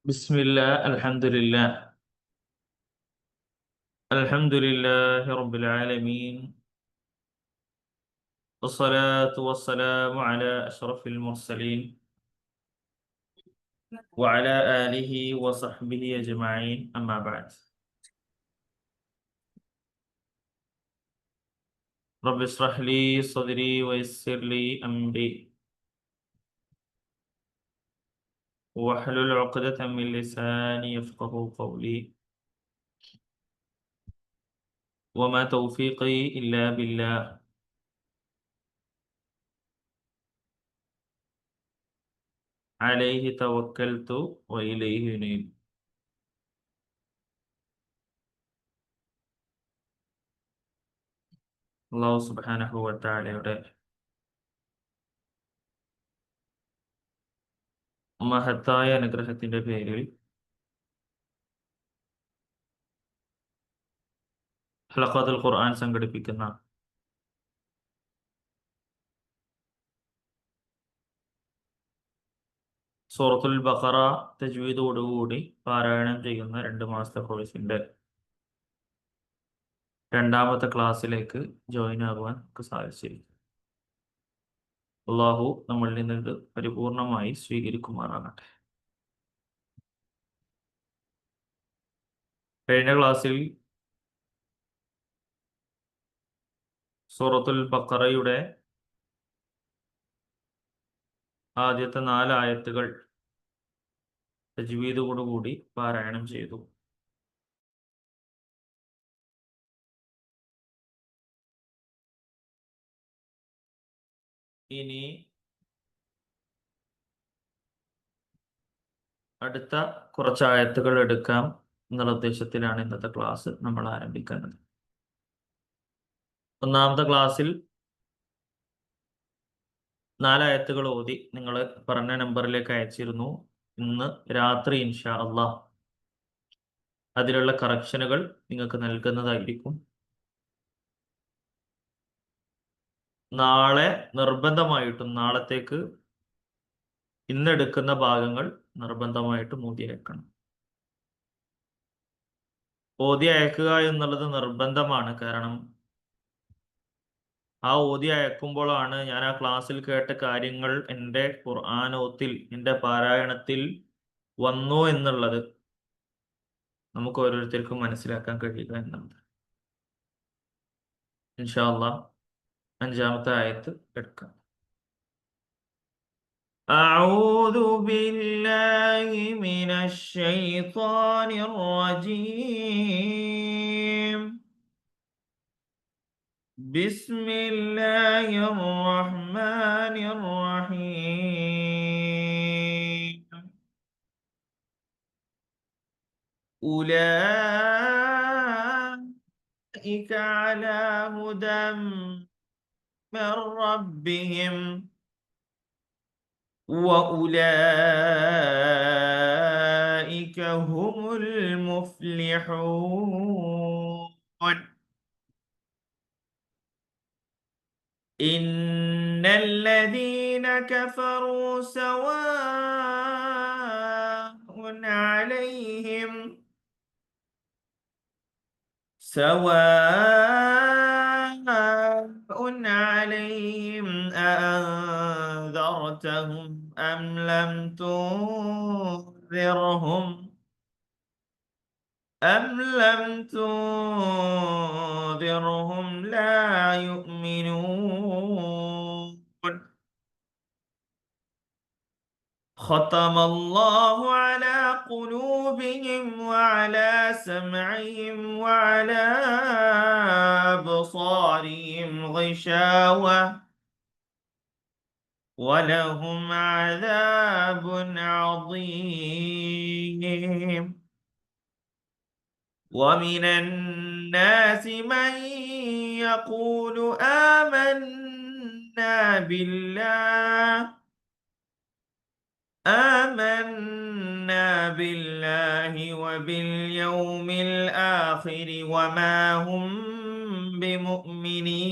بسم الله الحمد لله رب العالمين، والصلاة والسلام على أشرف المرسلين وعلى آله وصحبه أجمعين، أما بعد. رب اشرح لي صدري ويسر لي أمري واحلل عقدة من لساني يفقه قولي، وما توفيقي إلا بالله، عليه توكلت وإليه أنيب. അല്ലാഹു സുബ്ഹാനഹു വ തആലയുടെ മഹത്തായ അനുഗ്രഹത്തിന്റെ പേരിൽ ഹലഖത്തുൽ ഖുർആൻ സംഘടിപ്പിക്കുന്ന സൂറത്തുൽ ബഖറ തജ്വീദോടുകൂടി പാരായണം ചെയ്യുന്ന 2 മാസത്തെ കോഴ്സിന്റെ രണ്ടാമത്തെ ക്ലാസ്സിലേക്ക് ജോയിൻ ആകുവാൻ നമുക്ക് സാധിച്ചിരിക്കും. അള്ളാഹു നമ്മളിൽ നിന്ന് പരിപൂർണമായി സ്വീകരിക്കുമാറാകട്ടെ. കഴിഞ്ഞ ക്ലാസ്സിൽ സൂറത്തുൽ ബഖറയുടെ ആദ്യത്തെ 4 ആയത്തുകൾ തജ്വീദോടുകൂടി പാരായണം ചെയ്തു. ഇനി അടുത്ത കുറച്ച് ആയത്തുകൾ എടുക്കാം എന്നുള്ള ഉദ്ദേശത്തിലാണ് ഇന്നത്തെ ക്ലാസ് നമ്മൾ ആരംഭിക്കുന്നത്. ഒന്നാമത്തെ ക്ലാസ്സിൽ 4 ആയത്തുകൾ ഓതി നിങ്ങൾ പറഞ്ഞ നമ്പറിലേക്ക് അയച്ചിരുന്നു. ഇന്ന് രാത്രി ഇൻഷാ അള്ളാഹ് അതിലുള്ള കറക്ഷനുകൾ നിങ്ങൾക്ക് നൽകുന്നതായിരിക്കും. നാളെ നിർബന്ധമായിട്ടും നാളത്തേക്ക് ഇന്നെടുക്കുന്ന ഭാഗങ്ങൾ നിർബന്ധമായിട്ടും ഓതി അയക്കണം. ഓതി അയക്കുക എന്നുള്ളത് നിർബന്ധമാണ്. കാരണം ആ ഓതി അയക്കുമ്പോഴാണ് ഞാൻ ആ ക്ലാസ്സിൽ കേട്ട കാര്യങ്ങൾ എൻ്റെ ഖുർആനോത്തിൽ എൻ്റെ പാരായണത്തിൽ വന്നു എന്നുള്ളത് നമുക്ക് ഓരോരുത്തർക്കും മനസ്സിലാക്കാൻ കഴിയുക എന്നുള്ളത്. ഇൻഷാ അള്ളാഹ് 5-ാമത്തെ ആയത്ത് എടുക്കാം. أعوذ بالله من الشيطان الرجيم. بسم الله الرحمن الرحيم. أولئك على هدى من ربهم وأولئك هم المفلحون. إن الذين كفروا سواء عليهم أأنذرتهم أم لم تنذرهم لا يؤمنون. ختم الله على قلوبهم وعلى سمعهم وعلى أبصارهم غشاوة ولهم عذاب عظيم. ومن الناس من يقول آمنا بالله وباليوم الآخر وما هم بمؤمنين.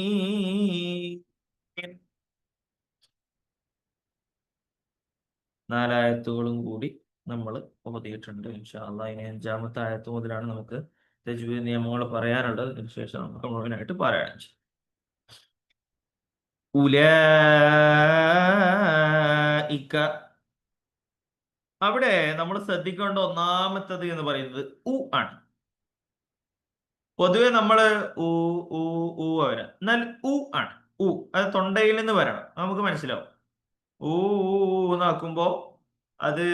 4 ആയത്തുകളും കൂടി നമ്മൾ ഓതിയിട്ടുണ്ട്. ഇൻഷാ അള്ളാഹ് ഇനി 5-ാമത്തെ ആയത്ത് മുതലാണ് നമുക്ക് തജ്വീദ് നിയമങ്ങൾ പറയാനുള്ളത്. അതിനുശേഷം നമുക്ക് മുഴുവനായിട്ട് പാരായണം ചെയ്യാം. ഉലൈക, അവിടെ നമ്മൾ ശ്രദ്ധിക്കേണ്ട ഒന്നാമത്തത് എന്ന് പറയുന്നത് ഉ ആണ്. പൊതുവെ നമ്മള് ഊ ഊ ഊ വരാം, എന്നാൽ ഉ ആണ്. ഉ അത് തൊണ്ടയിൽ നിന്ന് വരണം, നമുക്ക് മനസ്സിലാവും. ഊ എന്നാക്കുമ്പോ അത്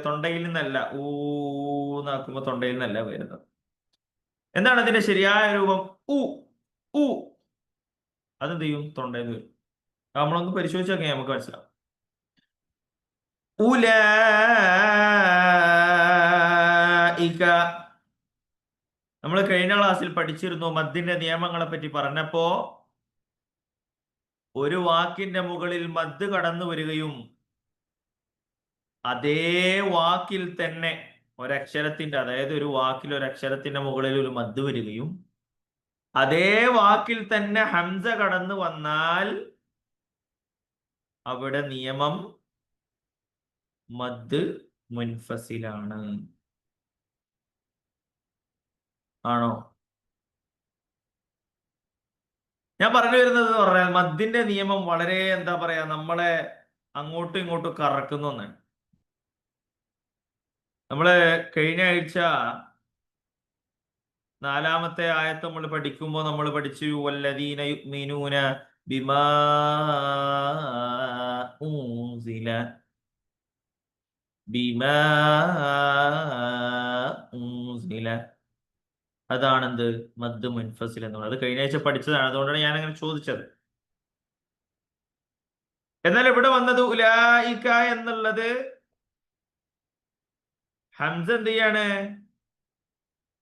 തൊണ്ടയിൽ നിന്നല്ല, ഊന്നാക്കുമ്പോ തൊണ്ടയിൽ നിന്നല്ല വരുന്നത്. എന്താണ് അതിന്റെ ശരിയായ രൂപം? ഉ ഉ അതെന്ത് ചെയ്യും? തൊണ്ടയിൽ നിന്ന് വരും. നമ്മളൊന്ന് പരിശോധിച്ച് നോക്കിയാൽ നമുക്ക് മനസ്സിലാവും. ഉലൈക, നമ്മൾ കഴിഞ്ഞ ക്ലാസ്സിൽ പഠിച്ചിരുന്നു. മദ്ദിന്റെ നിയമങ്ങളെ പറ്റി പറഞ്ഞപ്പോ ഒരു വാക്കിന്റെ മുകളിൽ മദ് കടന്നു വരികയും അതേ വാക്കിൽ തന്നെ ഒരക്ഷരത്തിന്റെ, അതായത് ഒരു വാക്കിൽ ഒരക്ഷരത്തിന്റെ മുകളിൽ ഒരു മദ് വരികയും അതേ വാക്കിൽ തന്നെ ഹംസ കടന്നു വന്നാൽ അവിടെ നിയമം മദ് മുൻഫസിലാണ്. ആണോ? ഞാൻ പറഞ്ഞു വരുന്നത് എന്ന് പറഞ്ഞാൽ മദ്ദിന്റെ നിയമം വളരെ എന്താ പറയാ, നമ്മളെ അങ്ങോട്ടും ഇങ്ങോട്ടും കറക്കുന്ന ഒന്നാണ്. നമ്മള് കഴിഞ്ഞ ആഴ്ച 4-ാമത്തെ ആയത്ത് നമ്മൾ പഠിക്കുമ്പോൾ നമ്മൾ പഠിച്ചു വല്ലദീന യുഅ്മിനൂന ബിമാ ഉൻസില ബിമാ ഉൻസില. അതാണെന്ത്? മദ് മുൻഫസിൽ എന്നുള്ളത്. അത് കഴിഞ്ഞ ആഴ്ച പഠിച്ചതാണ്, അതുകൊണ്ടാണ് ഞാൻ അങ്ങനെ ചോദിച്ചത്. എന്നാൽ ഇവിടെ വന്നത് ഉലൈക എന്നുള്ളത് ഹംസ എന്ത് ചെയ്യാണ്?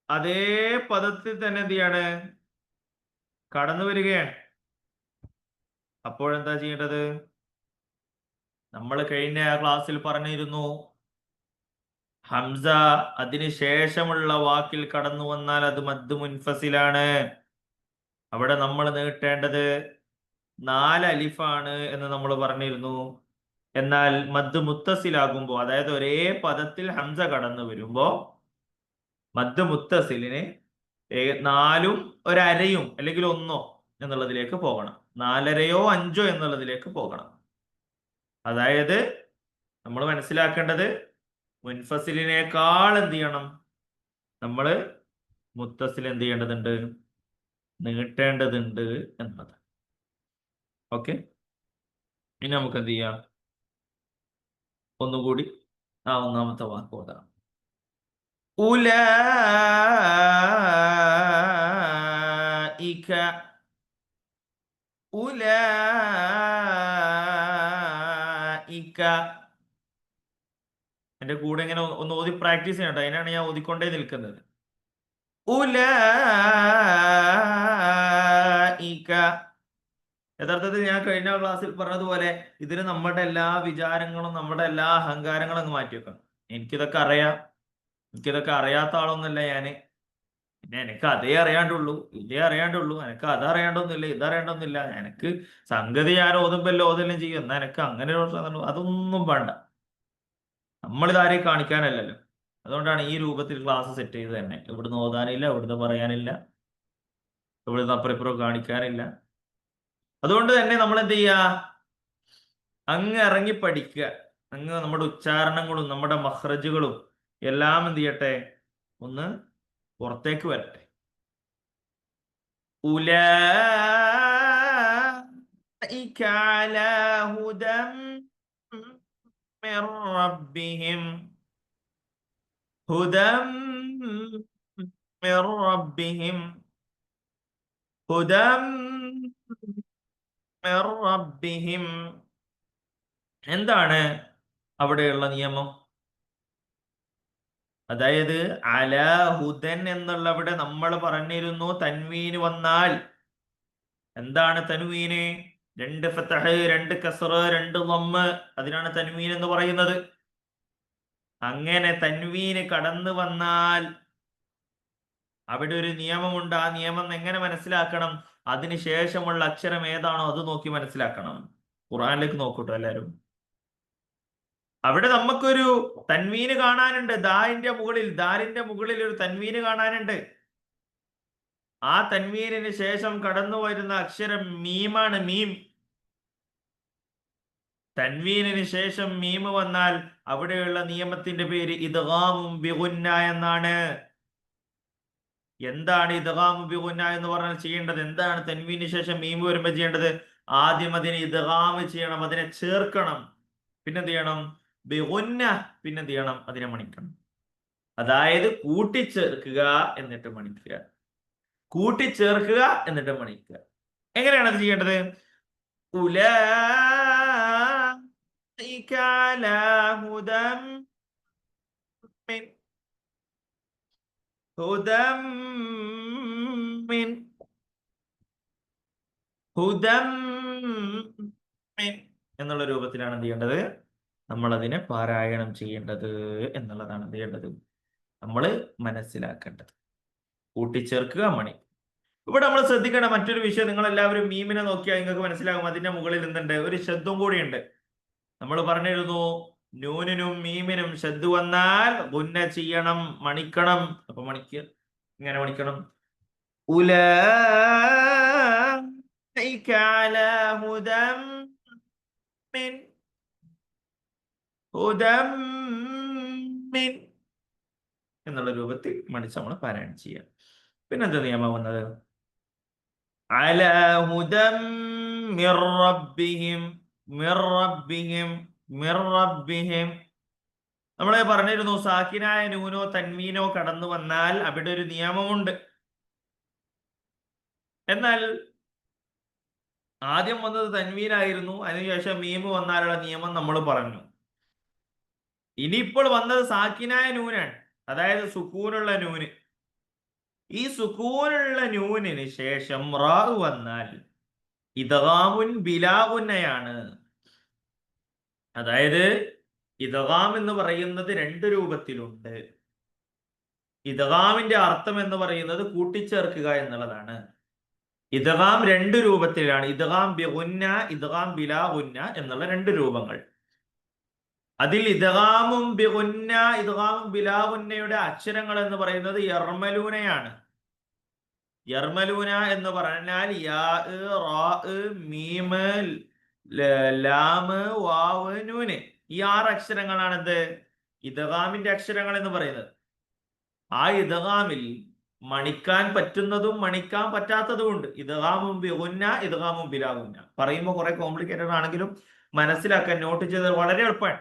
അതേ പദത്തിൽ തന്നെ എന്ത് ചെയ്യാണ്? കടന്നു വരികയാണ്. അപ്പോഴെന്താ ചെയ്യേണ്ടത്? നമ്മൾ കഴിഞ്ഞ ക്ലാസ്സിൽ പറഞ്ഞിരുന്നു, ഹംസ അതിന് ശേഷമുള്ള വാക്കിൽ കടന്നു വന്നാൽ അത് മദ് മുൻഫസിലാണ്. അവിടെ നമ്മൾ നീട്ടേണ്ടത് 4 അലിഫാണ് എന്ന് നമ്മൾ പറഞ്ഞിരുന്നു. എന്നാൽ മദ് മുത്തസിലാകുമ്പോ, അതായത് ഒരേ പദത്തിൽ ഹംസ കടന്നു വരുമ്പോ മദ് മുത്തസിലിന് 4ഉം 1/2 അല്ലെങ്കിൽ 1 എന്നുള്ളതിലേക്ക് പോകണം. 4.5 5 എന്നുള്ളതിലേക്ക് പോകണം. അതായത് നമ്മൾ മനസ്സിലാക്കേണ്ടത് മുൻഫസിലിനേക്കാൾ എന്ത് ചെയ്യണം? നമ്മള് മുത്തസിൽ എന്ത് ചെയ്യേണ്ടതുണ്ട്? നീട്ടേണ്ടതുണ്ട് എന്നത്. ഓക്കെ, ഇനി നമുക്ക് എന്ത് ചെയ്യാം? ഒന്നുകൂടി ആ 1-ാമത്തെ വാക്ക് ഓതാം. ഉലൈക ഉലൈക. എന്റെ കൂടെ ഇങ്ങനെ ഒന്ന് ഓതി പ്രാക്ടീസ് ചെയ്യട്ടോ, അതിനാണ് ഞാൻ ഓതിക്കൊണ്ടേ നിൽക്കുന്നത്. ഉലൈക. യഥാർത്ഥത്തിൽ ഞാൻ കഴിഞ്ഞ ക്ലാസ്സിൽ പറഞ്ഞതുപോലെ ഇതിന് നമ്മുടെ എല്ലാ വിചാരങ്ങളും നമ്മുടെ എല്ലാ അഹങ്കാരങ്ങളും അങ്ങ് മാറ്റി വെക്കണം. എനിക്കിതൊക്കെ അറിയാം, എനിക്കിതൊക്കെ അറിയാത്ത ആളൊന്നുമല്ല ഞാന്. പിന്നെ എനിക്ക് അതേ അറിയാണ്ടുള്ളൂ, ഇതേ അറിയാണ്ടുള്ളൂ, എനിക്ക് അതറിയാണ്ടൊന്നുമില്ല, ഇതറിയാണ്ടൊന്നുമില്ല. എനിക്ക് സംഗതി ഞാൻ ഓതുമ്പല്ലോ ഓതെല്ലാം ചെയ്യും. എന്നാ എനിക്ക് അങ്ങനെ അതൊന്നും വേണ്ട. നമ്മളിതാരെയും കാണിക്കാനല്ലല്ലോ. അതുകൊണ്ടാണ് ഈ രൂപത്തിൽ ക്ലാസ് സെറ്റ് ചെയ്ത് തന്നെ. ഇവിടുന്ന് ഓതാനില്ല, ഇവിടുന്ന് പറയാനില്ല, ഇവിടുന്ന് അപ്പുറം കാണിക്കാനില്ല. അതുകൊണ്ട് തന്നെ നമ്മൾ എന്ത് ചെയ്യുക? അങ്ങ് ഇറങ്ങി പഠിക്കുക. അങ്ങ് നമ്മുടെ ഉച്ചാരണങ്ങളും നമ്മുടെ മഖ്റജുകളും എല്ലാം എന്ത് ചെയ്യട്ടെ? ഒന്ന് പുറത്തേക്ക് വരട്ടെ. ഉലൈക അലാ ഹുദം മിർ റബ്ബിഹിം ഹുദം മിർ റബ്ബിഹിം ഹുദം മിർ റബ്ബിഹിം. എന്താണ് അവിടെയുള്ള നിയമം? അതായത് അലാ ഹുദൻ എന്നുള്ള അവിടെ നമ്മൾ പറഞ്ഞിരുന്നു, തൻവീന് വന്നാൽ എന്താണ് തൻവീന്? 2 ഫതഹ്, 2 കസ്റ്, 2 ദമ്മ്, അതിനാണ് തൻവീൻ എന്ന് പറയുന്നത്. അങ്ങനെ തൻവീന് കടന്നു വന്നാൽ അവിടെ ഒരു നിയമമുണ്ട്. ആ നിയമം എങ്ങനെ മനസ്സിലാക്കണം? അതിനുശേഷമുള്ള അക്ഷരം ഏതാണോ അത് നോക്കി മനസ്സിലാക്കണം. ഖുർആനിലേക്ക് നോക്കൂട്ടോ എല്ലാവരും. അവിടെ നമുക്കൊരു തൻവീന് കാണാനുണ്ട്. ദാലിന്റെ മുകളിൽ ഒരു തൻവീന് കാണാനുണ്ട്. ആ തൻവീനിന് ശേഷം കടന്നു വരുന്ന അക്ഷരം മീമാണ്. മീം. തൻവീനിന് ശേഷം മീം വന്നാൽ അവിടെയുള്ള നിയമത്തിന്റെ പേര് ഇദ്ഗാമും ബിഗുന്ന എന്നാണ്. എന്താണ് ഇദ്ഗാമും ബിഗുന്ന എന്ന് പറഞ്ഞാൽ ചെയ്യേണ്ടത്? എന്താണ് തൻവീന് ശേഷം മീം വരുമ്പോൾ ചെയ്യേണ്ടത്? ആദ്യം അതിനെ ഇദ്ഗാം ചെയ്യണം, അതിനെ ചേർക്കണം. പിന്നെന്ത് ചെയ്യണം? ബിഗുന്ന. പിന്നെന്ത് ചെയ്യണം? അതിനെ മണിക്കണം. അതായത് കൂട്ടിച്ചേർക്കുക എന്നിട്ട് മണിക്കുക, കൂട്ടിച്ചേർക്കുക എന്നിട്ട് മണിക്കുക. എങ്ങനെയാണ് അത് ചെയ്യേണ്ടത്? ഉലൈക അലാ ഹുദം മിൻ ഹുദം മിൻ ഹുദം മിൻ എന്നുള്ള രൂപത്തിലാണ് എന്ത് ചെയ്യേണ്ടത്? നമ്മൾ അതിനെ പാരായണം ചെയ്യേണ്ടത് എന്നുള്ളതാണ് എന്ത് ചെയ്യേണ്ടത്? നമ്മൾ മനസ്സിലാക്കേണ്ടത്. കൂട്ടിച്ചേർക്കുക, മണി. ഇവിടെ നമ്മൾ ശ്രദ്ധിക്കേണ്ട മറ്റൊരു വിഷയം, നിങ്ങൾ എല്ലാവരും മീമിനെ നോക്കിയാൽ നിങ്ങൾക്ക് മനസ്സിലാകും അതിന്റെ മുകളിൽ എന്തുണ്ട്? ഒരു ശബ്ദം കൂടിയുണ്ട്. നമ്മൾ പറഞ്ഞിരുന്നു നൂനിനും മീമിനും ശബ്ദ വന്നാൽ ഗുന്ന ചെയ്യണം, മണിക്കണം. അപ്പൊ മണിക്കുക, ഇങ്ങനെ മണിക്കണം. ഉലൈക അലാ ഹുദം മിൻ ഹുദം മിൻ എന്നുള്ള രൂപത്തിൽ മണിച്ച് നമ്മൾ പാരായണം ചെയ്യുക. പിന്നെന്താ നിയമം വന്നത്? അലാ ഹുദം മിർ റബ്ബിഹിം മിർ റബ്ബിഹിം മിർ റബ്ബിഹിം. നമ്മൾ പറഞ്ഞിരുന്നു സാക്കിനായ നൂനോ തൻവീനോ കടന്നു വന്നാൽ അവിടെ ഒരു നിയമമുണ്ട്. എന്നാൽ ആദ്യം വന്നത് തൻവീനായിരുന്നു, അതിനുശേഷം മീമ് വന്നാലുള്ള നിയമം നമ്മൾ പറഞ്ഞു. ഇനിയിപ്പോൾ വന്നത് സാക്കിനായ നൂനാണ്, അതായത് സുക്കൂനുള്ള നൂന്. ഈ സുക്കൂനുള്ള നൂനിന് ശേഷം റാ വന്നാൽ ഇദ്ഗാമുൻ ബിലാ ഗുന്നയാണ്. അതായത് ഇദ്ഗാം എന്ന് പറയുന്നത് രണ്ട് രൂപത്തിലുണ്ട്. ഇദ്ഗാമിന്റെ അർത്ഥം എന്ന് പറയുന്നത് കൂട്ടിച്ചേർക്കുക എന്നുള്ളതാണ്. ഇദ്ഗാം രണ്ട് രൂപത്തിലാണ്, ഇദ്ഗാം ബിഗുന്ന, ഇദ്ഗാം ബിലാ ഗുന്ന എന്നുള്ള രണ്ട് രൂപങ്ങൾ. അതിൽ ഇദ്ഗാമും ബിഗുന്ന, ഇദ്ഗാമും ബിലാ ഗുന്നയുടെ അക്ഷരങ്ങൾ എന്ന് പറയുന്നത് യർമലൂനയാണ്. യർമലൂന എന്ന് പറഞ്ഞാൽ യാ, റാ, മീം, ലാം, വാവ്, നൂന്. ഈ 6 അക്ഷരങ്ങളാണെന്ത്? ഇദ്ഗാമിന്റെ അക്ഷരങ്ങൾ എന്ന് പറയുന്നത്. ആ ഇദ്ഗാമിൽ മണിക്കാൻ പറ്റുന്നതും മണിക്കാൻ പറ്റാത്തതും ഉണ്ട്. ഇദ്ഗാമും ബിഗുന്ന, ഇദ്ഗാമും ബിലാ ഗുന്ന. പറയുമ്പോൾ കുറെ കോംപ്ലിക്കേറ്റഡ് ആണെങ്കിലും മനസ്സിലാക്കാൻ നോട്ട് ചെയ്തത് വളരെ എളുപ്പമാണ്.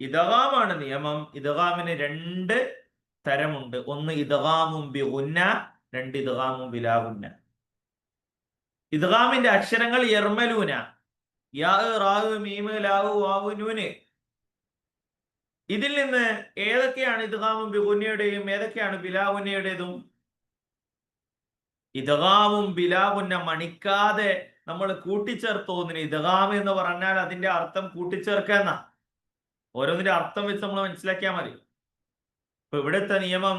ഇദ്ഗാമാണ് നിയമം. ഇദ്ഗാമിന് 2 തരമുണ്ട്. ഒന്ന് ഇദ്ഗാമും ബിഗുന്ന, 2 ഇദ്ഗാമും ബിലാ ഗുന്ന. ഇദ്ഗാമിന്റെ അക്ഷരങ്ങൾ യർമലൂന, യാ, റാ, മീം, ലാവ്, വാവ്, നൂന്. ഇതിൽ നിന്ന് ഏതൊക്കെയാണ് ഇദ്ഗാമും ബിഗുന്നയുടെയും ഏതൊക്കെയാണ് ബിലാ ഗുന്നയുടേതും? ഇദ്ഗാമും ബിലാ ഗുന്ന മണിക്കാതെ നമ്മൾ കൂട്ടിച്ചേർത്തോന്നിന് ഇദ്ഗാം എന്ന് പറഞ്ഞാൽ അതിന്റെ അർത്ഥം കൂട്ടിച്ചേർക്കുക എന്നാ. ഓരോന്നിന്റെ അർത്ഥം വെച്ച് നമ്മൾ മനസ്സിലാക്കിയാൽ മതി. ഇപ്പൊ ഇവിടുത്തെ നിയമം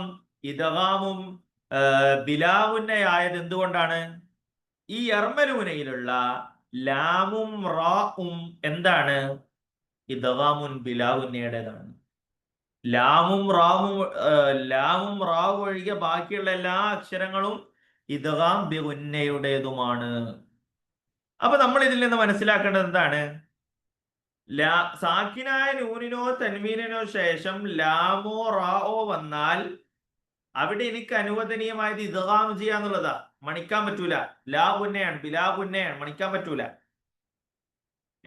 ഇദ്ഗാമും ബിലാ ഗുന്നയായത് എന്തുകൊണ്ടാണ്? ഈ യർമലൂനയിലുള്ള ലാമും റാഉം എന്താണ്? ഇദ്ഗാമുൻ ബിലാ ഗുന്നയുടേതാണ്. ലാമും റാവും ഒഴികെ ബാക്കിയുള്ള എല്ലാ അക്ഷരങ്ങളും ഇദ്ഗാം ബിഗുന്നയുടേതുമാണ്. അപ്പൊ നമ്മൾ ഇതിൽ നിന്ന് മനസ്സിലാക്കേണ്ടത് എന്താണ്? സാക്കിനായ നൂനിനോ തൻവീനിനോ ശേഷം ലാമോ റാഓ വന്നാൽ അവിടെ എനിക്ക് അനുവദനീയമായത് ഇദ്ഗാം ചെയ്യാന്നുള്ളതാ. മണിക്കാൻ പറ്റൂല. ലാ ഗുന്നയാണ്, ബിലാ ഗുന്നയാണ്, മണിക്കാൻ പറ്റൂല.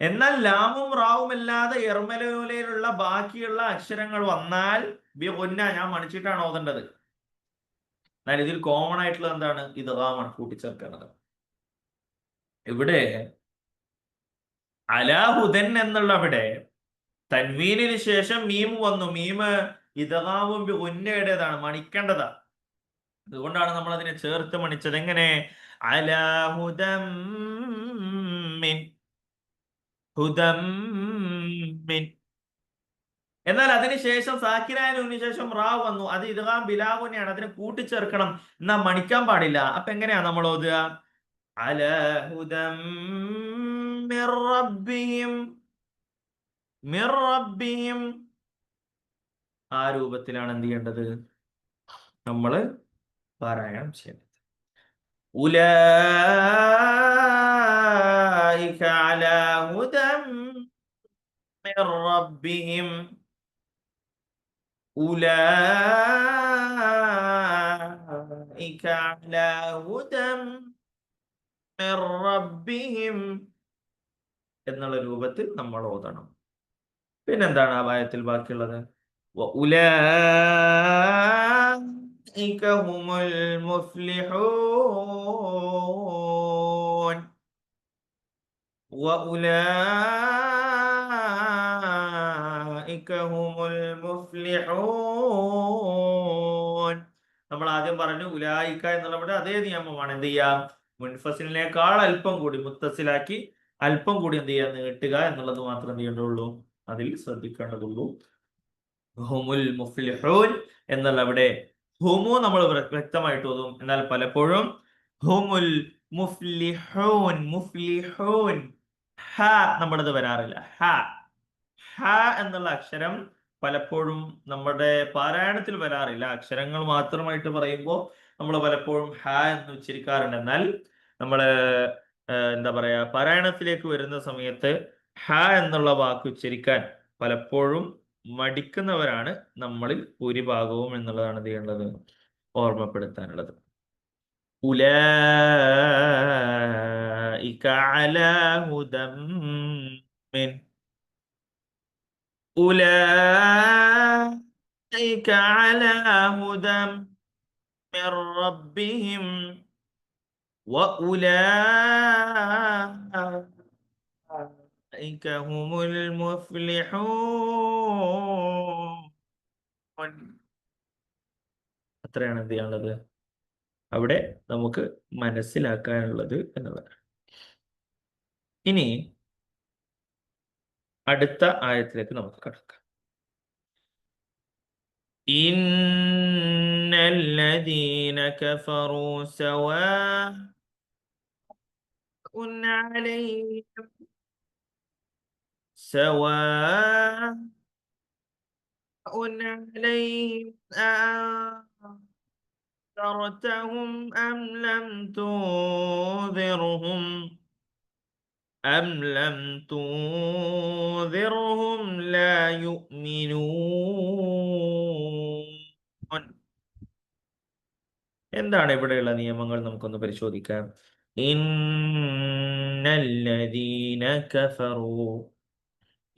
എന്നാൽ ലാമും റാവും അല്ലാതെ യർമലൂനയിലുള്ള ബാക്കിയുള്ള അക്ഷരങ്ങൾ വന്നാൽ ബിഗുന്ന ഞാൻ മണിച്ചിട്ടാണ് ഓതേണ്ടത്. എന്നാൽ ഇതിൽ കോമൺ ആയിട്ടുള്ളത് എന്താണ്? ഇദ്ഗാമാണ്, കൂട്ടിച്ചേർക്കുന്നത്. ഇവിടെ അലാഹുദൻ എന്നുള്ള അവിടെ തൻവീനിന് ശേഷം മീം വന്നു. മീം ഇദ്ഗാമും ബിഗുന്നയുടേതാണ്, മണിക്കേണ്ടതാണ്. അതുകൊണ്ടാണ് നമ്മൾ അതിനെ ചേർത്ത് മണിച്ചത്. എങ്ങനെ? അലാഹുദം മിൻ ഹുദം മിൻ. എന്നാൽ അതിനുശേഷം സാക്കിനായ നൂനിന് ശേഷം റാ വന്നു, അത് ഇദ്ഗാം ബിലാ ഗുന്നയാണ്, അതിനെ കൂട്ടിച്ചേർക്കണം, എന്നാ മണിക്കാൻ പാടില്ല. അപ്പൊ എങ്ങനെയാ നമ്മൾ ഓതുക? അലാ ഹുദം മിർ റബ്ബിഹിം മിർ റബ്ബിഹിം, ആ രൂപത്തിലാണ് എന്ത് ചെയ്യേണ്ടത്, നമ്മൾ പാരായണം ചെയ്യേണ്ടത്. ഉലൈക അലാ ഹുദം മിർ റബ്ബിഹിം, ഉലൈക അലാ ഹുദം മിർ റബ്ബിഹിം എന്നുള്ള രൂപത്തിൽ നമ്മൾ ഓതണം. പിന്നെന്താണ് ആ ആയത്തിൽ ബാക്കിയുള്ളത്? وأولئك هم المفلحون وأولئك هم المفلحون. നമ്മൾ ആദ്യം പറഞ്ഞു ഉലായിക്ക എന്നുള്ളവിടെ അതേ നിയമമാണ്. എന്ത് ചെയ്യാം, മുൻഫസിലിനേക്കാൾ അല്പം കൂടി മുത്തസിലാക്കി അല്പം കൂടി എന്ത് ചെയ്യാൻ നീട്ടുക എന്നുള്ളത് മാത്രം എന്ത് ചെയ്യേണ്ടുള്ളൂ, അതിൽ ശ്രദ്ധിക്കേണ്ടതുള്ളൂ. ഹുമുൽ മുഫ്ലിഹൂൻ എന്നുള്ള അവിടെ ഹുമു നമ്മൾ വ്യക്തമായിട്ട് ഓതും, എന്നാൽ പലപ്പോഴും ഹുമുൽ മുഫ്ലിഹൂൻ മുഫ്ലിഹൂൻ ഹ നമ്മുടേത് വരാറില്ല. ഹ ഹ എന്നുള്ള അക്ഷരം പലപ്പോഴും നമ്മുടെ പാരായണത്തിൽ വരാറില്ല. അക്ഷരങ്ങൾ മാത്രമായിട്ട് പറയുമ്പോൾ നമ്മൾ പലപ്പോഴും ഹ എന്ന് ഉച്ചരിക്കാറുണ്ട്. എന്നാൽ നമ്മള് എന്താ പറയാ, പാരായണത്തിലേക്ക് വരുന്ന സമയത്ത് ഹ എന്നുള്ള വാക്ക് ഉച്ചരിക്കാൻ പലപ്പോഴും മടിക്കുന്നവരാണ് നമ്മളിൽ ഭൂരിഭാഗവും എന്നുള്ളതാണ് എന്ത് ചെയ്യേണ്ടത്, ഓർമ്മപ്പെടുത്താനുള്ളത്. ഉലൈക അലാ ഹുദം മിൻ, ഉലൈക അലാ ഹുദം മിർ റബ്ബിഹിം വഉലൈക ഹുമുൽ മുഫ്ലിഹൂൻ. അത്രയാണ് എന്ത് ചെയ്യാനുള്ളത് അവിടെ നമുക്ക് മനസ്സിലാക്കാനുള്ളത് എന്നുള്ളതാണ്. ഇനി അടുത്ത ആയത്തിലേക്ക് നമുക്ക് കടക്കാം. ഇന്നല്ലദീന കഫറൂ സവാഉൻ അലൈഹിം അഅൻദർതഹും അം ലം തുൻദിർഹും ലാ യുഅ്മിനൂൻ. എന്താണ് ഇവിടെയുള്ള നിയമങ്ങൾ നമുക്കൊന്ന് പരിശോധിക്കാം. ഇന്നല്ലദീന കഫറൂ,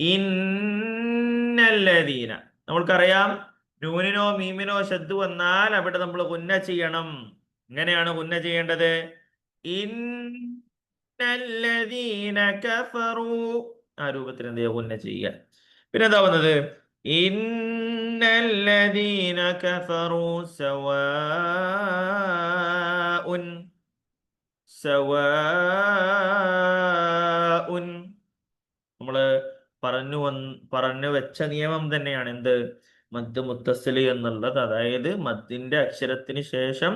ഇന്നല്ലദീന നമ്മൾക്കറിയാം, നൂനിനോ മീമിനോ ശദ്ദ് വന്നാൽ അവിടെ നമ്മൾ ഗുന്ന ചെയ്യണം. എങ്ങനെയാണ് ഗുന്ന ചെയ്യേണ്ടത്? ഇന്നല്ലദീന കഫറൂ, ആ രൂപത്തിൽ എന്ത് ചെയ്യുക, ഗുന്ന ചെയ്യുക. പിന്നെ എന്താ വന്നത്? ഇന്നല്ലദീന കഫറൂ സവാഉൻ നമ്മള് പറഞ്ഞു വെച്ച നിയമം തന്നെയാണ്. എന്ത്? മദ് മുത്തസിൽ എന്നുള്ളത്. അതായത് മദ്ദിന്റെ അക്ഷരത്തിന് ശേഷം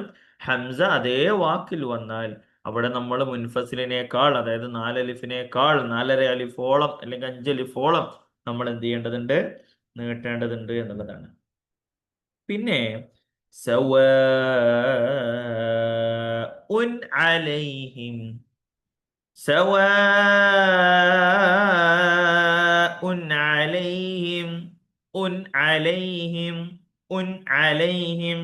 ഹംസ അതേ വാക്കിൽ വന്നാൽ അവിടെ നമ്മൾ മുൻഫസിലിനേക്കാൾ, അതായത് 4 അലിഫിനേക്കാൾ 4.5 അലിഫോളം അല്ലെങ്കിൽ 5 അലിഫോളം നമ്മൾ എന്ത് ചെയ്യേണ്ടതുണ്ട്, നീട്ടേണ്ടതുണ്ട് എന്നുള്ളതാണ്. പിന്നെ സവാഉൻ അലൈഹിം, സവാഉൻ അലൈഹിം, ഉൻ അലൈഹിം, ഉൻ അലൈഹിം.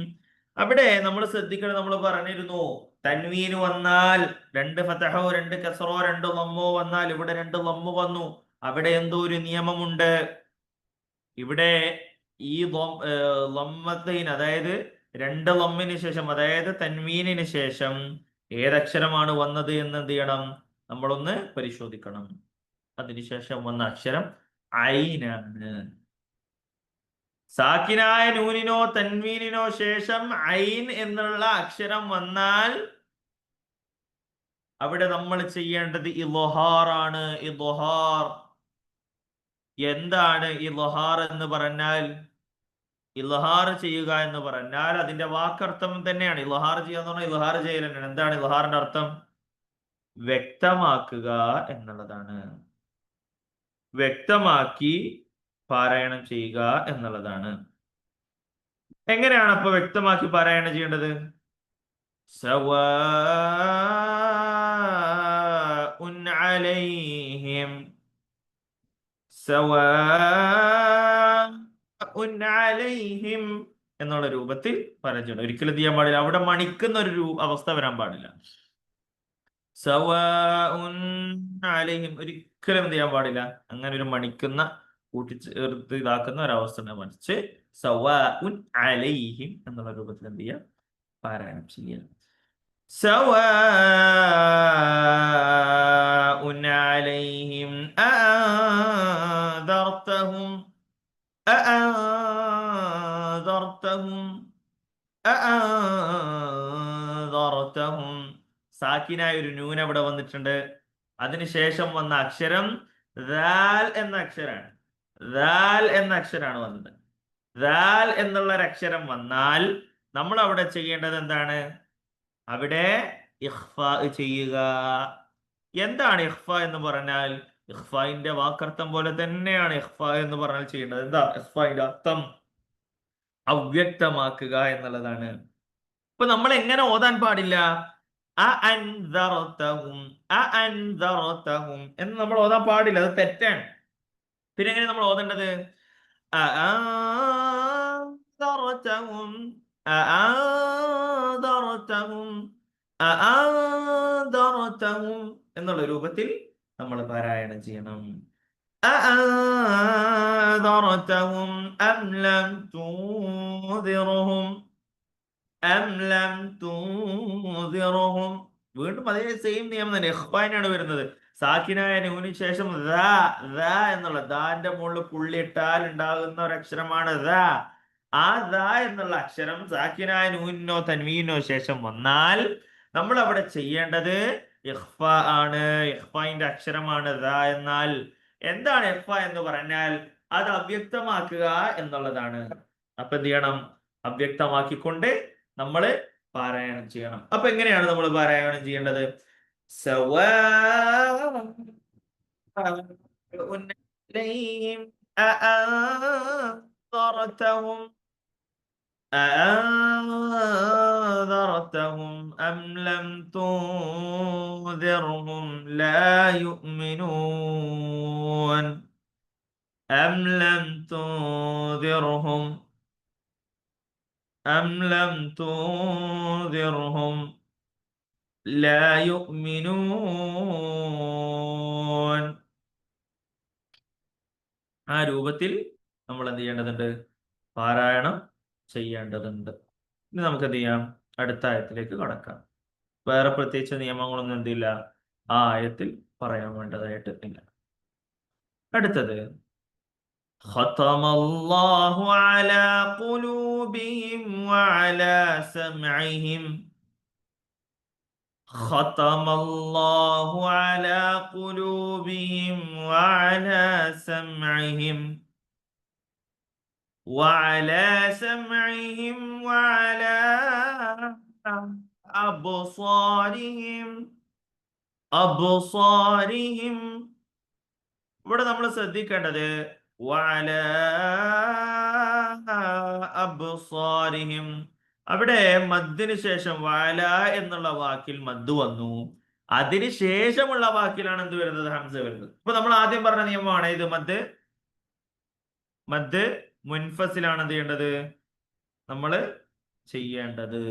അവിടെ നമ്മൾ ശ്രദ്ധിക്കണം, നമ്മൾ പറഞ്ഞിരുന്നു തൻവീന് വന്നാൽ 2 ഫതഹോ 2 കസറോ 2 ലമ്മോ വന്നാൽ ഇവിടെ 2 ലമ്മ് വന്നു. അവിടെ എന്തോ ഒരു നിയമമുണ്ട്. ഇവിടെ ഈ ലമ്മത്തൈൻ, അതായത് 2 ലമ്മിന് ശേഷം, അതായത് തൻവീനിന് ശേഷം ഏതക്ഷരമാണ് വന്നത് എന്ന് എന്ത് ചെയ്യണം, നമ്മളൊന്ന് പരിശോധിക്കണം. അതിനുശേഷം വന്ന അക്ഷരം ഐനാണ്. സാക്കിനായ നൂനിനോ തൻവീനിനോ ശേഷം ഐൻ എന്നുള്ള അക്ഷരം വന്നാൽ അവിടെ നമ്മൾ ചെയ്യേണ്ടത് ഇദ്ഹാറാണ്. ഇദ്ഹാർ എന്താണ്? ഇദ്ഹാർ എന്ന് പറഞ്ഞാൽ, ഇൽഹാർ ചെയ്യുക എന്ന് പറഞ്ഞാൽ അതിന്റെ വാക്കർത്ഥം തന്നെയാണ്. ഇൽഹാർ ചെയ്യുക എന്ന് പറഞ്ഞാൽ ഇൽഹാർ ചെയ്യൽ തന്നെയാണ്. എന്താണ് ഇൽഹാറിന്റെ അർത്ഥം? വ്യക്തമാക്കുക എന്നുള്ളതാണ്. വ്യക്തമാക്കി പാരായണം ചെയ്യുക എന്നുള്ളതാണ്. എങ്ങനെയാണ് അപ്പൊ വ്യക്തമാക്കി പാരായണം ചെയ്യേണ്ടത്? സവാഉൻ അലൈഹിം, സവാഉൻ അലൈഹിം എന്നുള്ള രൂപത്തിൽ പറഞ്ഞു. ഒരിക്കലും എന്ത് ചെയ്യാൻ പാടില്ല, അവിടെ മണിക്കുന്ന ഒരു അവസ്ഥ വരാൻ പാടില്ല. സവാഉൻ അലൈഹിം ഒരിക്കലും എന്ത് ചെയ്യാൻ പാടില്ല, അങ്ങനെ ഒരു മണിക്കുന്ന കൂട്ടിച്ചേർത്ത് ഇതാക്കുന്ന ഒരവസ്ഥ മറിച്ച് സവാഉൻ അലൈഹിം എന്നുള്ള രൂപത്തിൽ എന്ത് ചെയ്യാം, പാരായണം ചെയ്യാം. സവാഉൻ അലൈഹിം അഅൻദർതഹും അഅൻദർതഹും അഅൻദർതഹും. സാക്കിനായ ഒരു നൂൻ അവിടെ വന്നിട്ടുണ്ട്. അതിനുശേഷം വന്ന അക്ഷരം ദാൽ എന്ന അക്ഷരാണ്. ദാൽ എന്ന അക്ഷരാണ് വന്നത്. ദാൽ എന്നുള്ള ഒരു അക്ഷരം വന്നാൽ നമ്മൾ അവിടെ ചെയ്യേണ്ടത് എന്താണ്? അവിടെ ഇഖ്ഫാ ചെയ്യുക. എന്താണ് ഇഖ്ഫ എന്ന് പറഞ്ഞാൽ? ഇഖ്ഫായിന്റെ വാക്കർത്ഥം പോലെ തന്നെയാണ് ഇഖ്ഫ എന്ന് പറഞ്ഞാൽ ചെയ്യേണ്ടത്. എന്താ ഇഖ്ഫായിന്റെ അർത്ഥം? അവ്യക്തമാക്കുക എന്നുള്ളതാണ്. ഇപ്പൊ നമ്മൾ എങ്ങനെ ഓതാൻ പാടില്ല? അഅൻദർതഹും അഅൻദർതഹും എന്ന് നമ്മൾ ഓതാൻ പാടില്ല, അത് തെറ്റാണ്. പിന്നെ എങ്ങനെ നമ്മൾ ഓതേണ്ടത്? അഅൻദർതഹും അഅൻദർതഹും അഅൻദർതഹും എന്നുള്ള രൂപത്തിൽ നമ്മൾ പാരായണം ചെയ്യണം. അഅൻദർതഹും അം ലം തുൻദിറുഹും അം ലം തുൻദിറുഹും. വീണ്ടും അതേ സെയിം നിയമം തന്നെ, ഇഖ്ഫാനാണ് വരുന്നത്. സാക്കിനായ നൂനിന് ശേഷം എന്നുള്ള ദാന്റെ മുകളിൽ പുള്ളിയിട്ടാൽ ഉണ്ടാകുന്ന ഒരു അക്ഷരമാണ് ദ. ആ ദ എന്നുള്ള അക്ഷരം സാക്കിനായ നൂനിനോ തൻവീനോ ശേഷം വന്നാൽ നമ്മൾ അവിടെ ചെയ്യേണ്ടത് ഇഖ്ഫ ആണ്. ഇഖ്ഫായിന്റെ അക്ഷരമാണ് ദ. എന്നാൽ എന്താണ് ഇഖ്ഫ എന്ന് പറഞ്ഞാൽ? അത് അവ്യക്തമാക്കുക എന്നുള്ളതാണ്. അപ്പൊ എന്ത് ചെയ്യണം? അവ്യക്തമാക്കിക്കൊണ്ട് നമ്മൾ പാരായണം ചെയ്യണം. അപ്പൊ എങ്ങനെയാണ് നമ്മൾ പാരായണം ചെയ്യേണ്ടത്? സവാഉൻ അലൈഹിം അഅൻദർതഹും അഅൻദർതഹും അം ലം തുൻദിർഹും ലാ യുഅ്മിനൂൻ അം ലം തുൻദിർഹും അം ലം തുൻദിർഹും ലാ യുഅ്മിനൂൻ. ആ രൂപത്തിൽ നമ്മൾ എന്ത് ചെയ്യേണ്ടതുണ്ട്? പാരായണം ചെയ്യേണ്ടതുണ്ട്. ഇനി നമുക്ക് എന്ത് ചെയ്യാം? അടുത്ത ആയത്തിലേക്ക് കടക്കാം. വേറെ പ്രത്യേകിച്ച് നിയമങ്ങളൊന്നും എന്തില്ല ആ ആയത്തിൽ പറയാൻ വേണ്ടതായിട്ട് ഇല്ല. അടുത്തത് ഖതമല്ലാഹു അലാ ഖുലൂബിഹിം വഅലാ സമഇഹിം. ഖതമല്ലാഹു അലാ ഖുലൂബിഹിം വഅലാ സമഇഹിം وعلى سمعهم وعلى أبصارهم. ഇവിടെ നമ്മൾ ശ്രദ്ധിക്കേണ്ടത് وعلى أبصارهم. അവിടെ മദ്ദിന് ശേഷം വഅല എന്നുള്ള വാക്കിൽ മദ് വന്നു. അതിന് ശേഷമുള്ള വാക്കിലാണ് എന്ത് വരുന്നത്? ഹംസ വരുന്നത്. ഇപ്പൊ നമ്മൾ ആദ്യം പറഞ്ഞ നിയമമാണ് ഇത്. മദ് മുൻഫസിലാണ് എന്ത് ചെയ്യേണ്ടത്? നമ്മൾ ചെയ്യേണ്ടത്.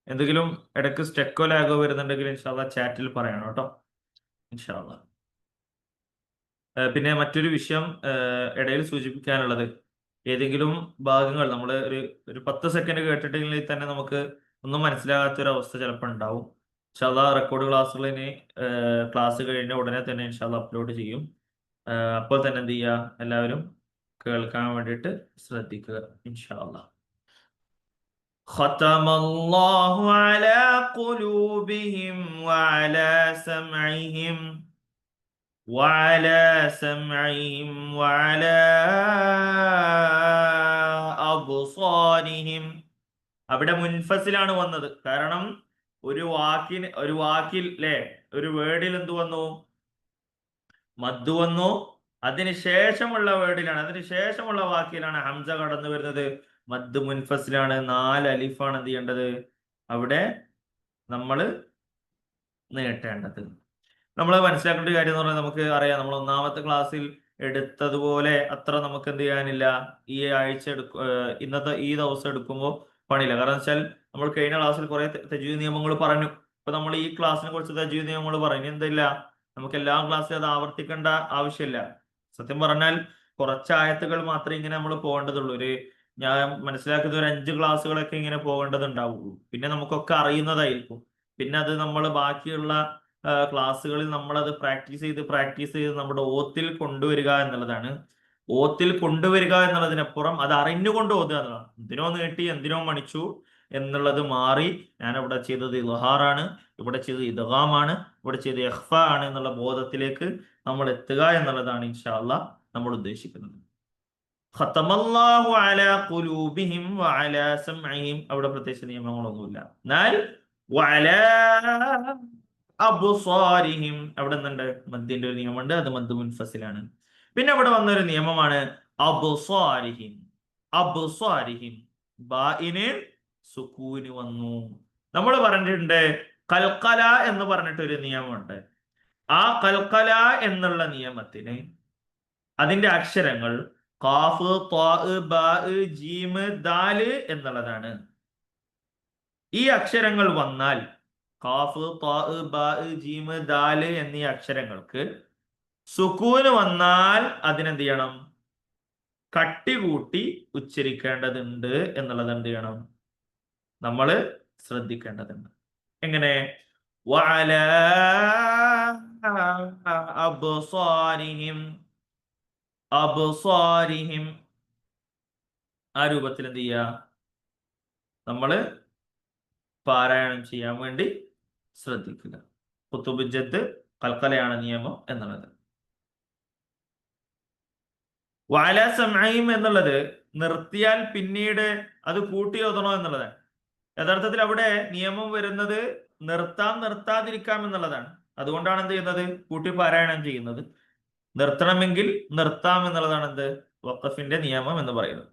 എന്തെങ്കിലും ഇടയ്ക്ക് സ്റ്റെക്കോ ലാഗോ വരുന്നുണ്ടെങ്കിൽ ഇൻഷാല്ലാ ചാറ്റിൽ പറയണം കേട്ടോ, ഇൻഷാല്ലാ. പിന്നെ മറ്റൊരു വിഷയം ഇടയിൽ സൂചിപ്പിക്കാനുള്ളത്, ഏതെങ്കിലും ഭാഗങ്ങൾ നമ്മൾ ഒരു 10 സെക്കൻഡ് കേട്ടിട്ടെങ്കിൽ തന്നെ നമുക്ക് ഒന്നും മനസ്സിലാകാത്തൊരു അവസ്ഥ ചിലപ്പോൾ ഉണ്ടാവും. ഇൻഷാല്ലാ റെക്കോർഡ് ക്ലാസ്സുകളിന് ക്ലാസ് കഴിഞ്ഞ ഉടനെ തന്നെ ഇൻഷാല്ലാ അപ്ലോഡ് ചെയ്യും. അപ്പോൾ തന്നെ എന്ത് ചെയ്യുക, എല്ലാവരും കേൾക്കാൻ വേണ്ടിയിട്ട് ശ്രദ്ധിക്കുക ഇൻഷാല്ലാ. ഖതമല്ലാഹു അലാ ഖുലൂബിഹിം വഅലാ സമഇഹിം وعلى سمعهم وعلى أبصارهم. അവിടെ മുൻഫസിലാണ് വന്നത്. കാരണം ഒരു വാക്കിൽ ഒരു വേർഡിൽ എന്ത് വന്നു? മദ് വന്നു, അതിനുശേഷമുള്ള വേർഡിലാണ്, അതിനുശേഷമുള്ള വാക്കിലാണ് ഹംസ കടന്നു വരുന്നത്, മദ് മുൻഫസിലാണ്, 4 അലിഫാണ് എന്ത് ചെയ്യേണ്ടത് അവിടെ നമ്മൾ നീട്ടേണ്ടത്. നമ്മൾ മനസ്സിലാക്കേണ്ട ഒരു കാര്യം എന്ന് പറഞ്ഞാൽ നമുക്ക് അറിയാം, നമ്മൾ ഒന്നാമത്തെ ക്ലാസ്സിൽ എടുത്തതുപോലെ അത്ര നമുക്ക് എന്ത് ചെയ്യാനില്ല ഈ ആഴ്ച ഇന്നത്തെ ഈ ദിവസം എടുക്കുമ്പോൾ പണിയില്ല. കാരണം വെച്ചാൽ നമ്മൾ കഴിഞ്ഞ ക്ലാസ്സിൽ കുറെ തജ്വീദ് നിയമങ്ങൾ പറഞ്ഞു. ഇപ്പൊ നമ്മൾ ഈ ക്ലാസ്സിനെ കുറിച്ച് തജ്വീദ് നിയമങ്ങൾ പറഞ്ഞു. എന്തില്ല, നമുക്ക് എല്ലാ ക്ലാസ്സിലും അത് ആവർത്തിക്കേണ്ട ആവശ്യമില്ല. സത്യം പറഞ്ഞാൽ കുറച്ച് ആയത്തുകൾ മാത്രമേ ഇങ്ങനെ നമ്മൾ പോകേണ്ടതുള്ളൂ. ഞാൻ മനസ്സിലാക്കുന്ന ഒരു 5 ക്ലാസ്സുകളൊക്കെ ഇങ്ങനെ പോകേണ്ടതുണ്ടാവുള്ളൂ. പിന്നെ നമുക്കൊക്കെ അറിയുന്നതായിരിക്കും. പിന്നെ അത് നമ്മൾ ബാക്കിയുള്ള ക്ലാസ്സുകളിൽ നമ്മളത് പ്രാക്ടീസ് ചെയ്ത് നമ്മുടെ ഓത്തിൽ കൊണ്ടുവരിക എന്നുള്ളതാണ്. ഓത്തിൽ കൊണ്ടുവരിക എന്നുള്ളതിനപ്പുറം അത് അറിഞ്ഞുകൊണ്ട് ഓതുക എന്നുള്ളതാണ്. എന്തിനോ നീട്ടി എന്തിനോ മണിച്ചു എന്നുള്ളത് മാറി ഞാൻ ഇവിടെ ചെയ്തത് ഇദ്ഹാറാണ്, ഇവിടെ ചെയ്തത് ഇദ്ഗാമാണ്, ഇവിടെ ചെയ്തത് ഇഖ്ഫ ആണ് എന്നുള്ള ബോധത്തിലേക്ക് നമ്മൾ എത്തുക എന്നുള്ളതാണ് ഇൻഷാ അല്ലാഹ് നമ്മൾ ഉദ്ദേശിക്കുന്നത്. ഖതമല്ലാഹു അലാ ഖുലൂബിഹിം വഅലാ സമഇഹിം, അവിടെ പ്രത്യേകിച്ച് നിയമങ്ങളൊന്നുമില്ല. എന്നാൽ വഅലാ അബ്സാരിഹിം അവിടെ എന്തുണ്ട്, മദ്ദിന്റെ ഒരു നിയമമുണ്ട്, അത് മദ് മുൻഫസിലാണ്. പിന്നെ അവിടെ വന്നൊരു നിയമമാണ് അബ്സാരിഹിം. അബ്സാരിഹിം ബാഇന് സുക്കൂന് വന്നു. നമ്മൾ പറഞ്ഞിട്ടുണ്ട് കൽക്കല എന്ന് പറഞ്ഞിട്ടൊരു നിയമമുണ്ട്. ആ കൽക്കല എന്നുള്ള നിയമത്തിന് അതിന്റെ അക്ഷരങ്ങൾ ഖാഫ്, ത്വാ, ബാ, ജീം, ദാല് എന്നുള്ളതാണ്. ഈ അക്ഷരങ്ങൾ വന്നാൽ ഖാഫ്, ത്വാ, ബാ, ജീം, ദാല് എന്നീ അക്ഷരങ്ങൾക്ക് സുക്കൂന് വന്നാൽ അതിനെന്ത് ചെയ്യണം, കട്ടി കൂട്ടി ഉച്ചരിക്കേണ്ടതുണ്ട് എന്നുള്ളത് എന്ത് ചെയ്യണം, നമ്മൾ ശ്രദ്ധിക്കേണ്ടതുണ്ട്. എങ്ങനെ? വഅലാ അബ്സാരിഹിം, അബ്സാരിഹിം ആ രൂപത്തിൽ എന്ത് ചെയ്യുക, നമ്മള് പാരായണം ചെയ്യാൻ വേണ്ടി ശ്രദ്ധിക്കുക. ഖുതുബുജ്ജത്ത് കൽക്കലയാണ് നിയമം എന്നുള്ളത്. വഅല സമഇഹിം എന്നുള്ളത് നിർത്തിയാൽ പിന്നീട് അത് കൂട്ടി ഓതണോ എന്നുള്ളതാണ്. യഥാർത്ഥത്തിൽ അവിടെ നിയമം വരുന്നത് നിർത്താം നിർത്താതിരിക്കാം എന്നുള്ളതാണ്. അതുകൊണ്ടാണ് എന്ത് ചെയ്യുന്നത്, കൂട്ടി പാരായണം ചെയ്യുന്നത്. നിർത്തണമെങ്കിൽ നിർത്താം എന്നുള്ളതാണ് എന്ത് വഖഫിന്റെ നിയമം എന്ന് പറയുന്നത്.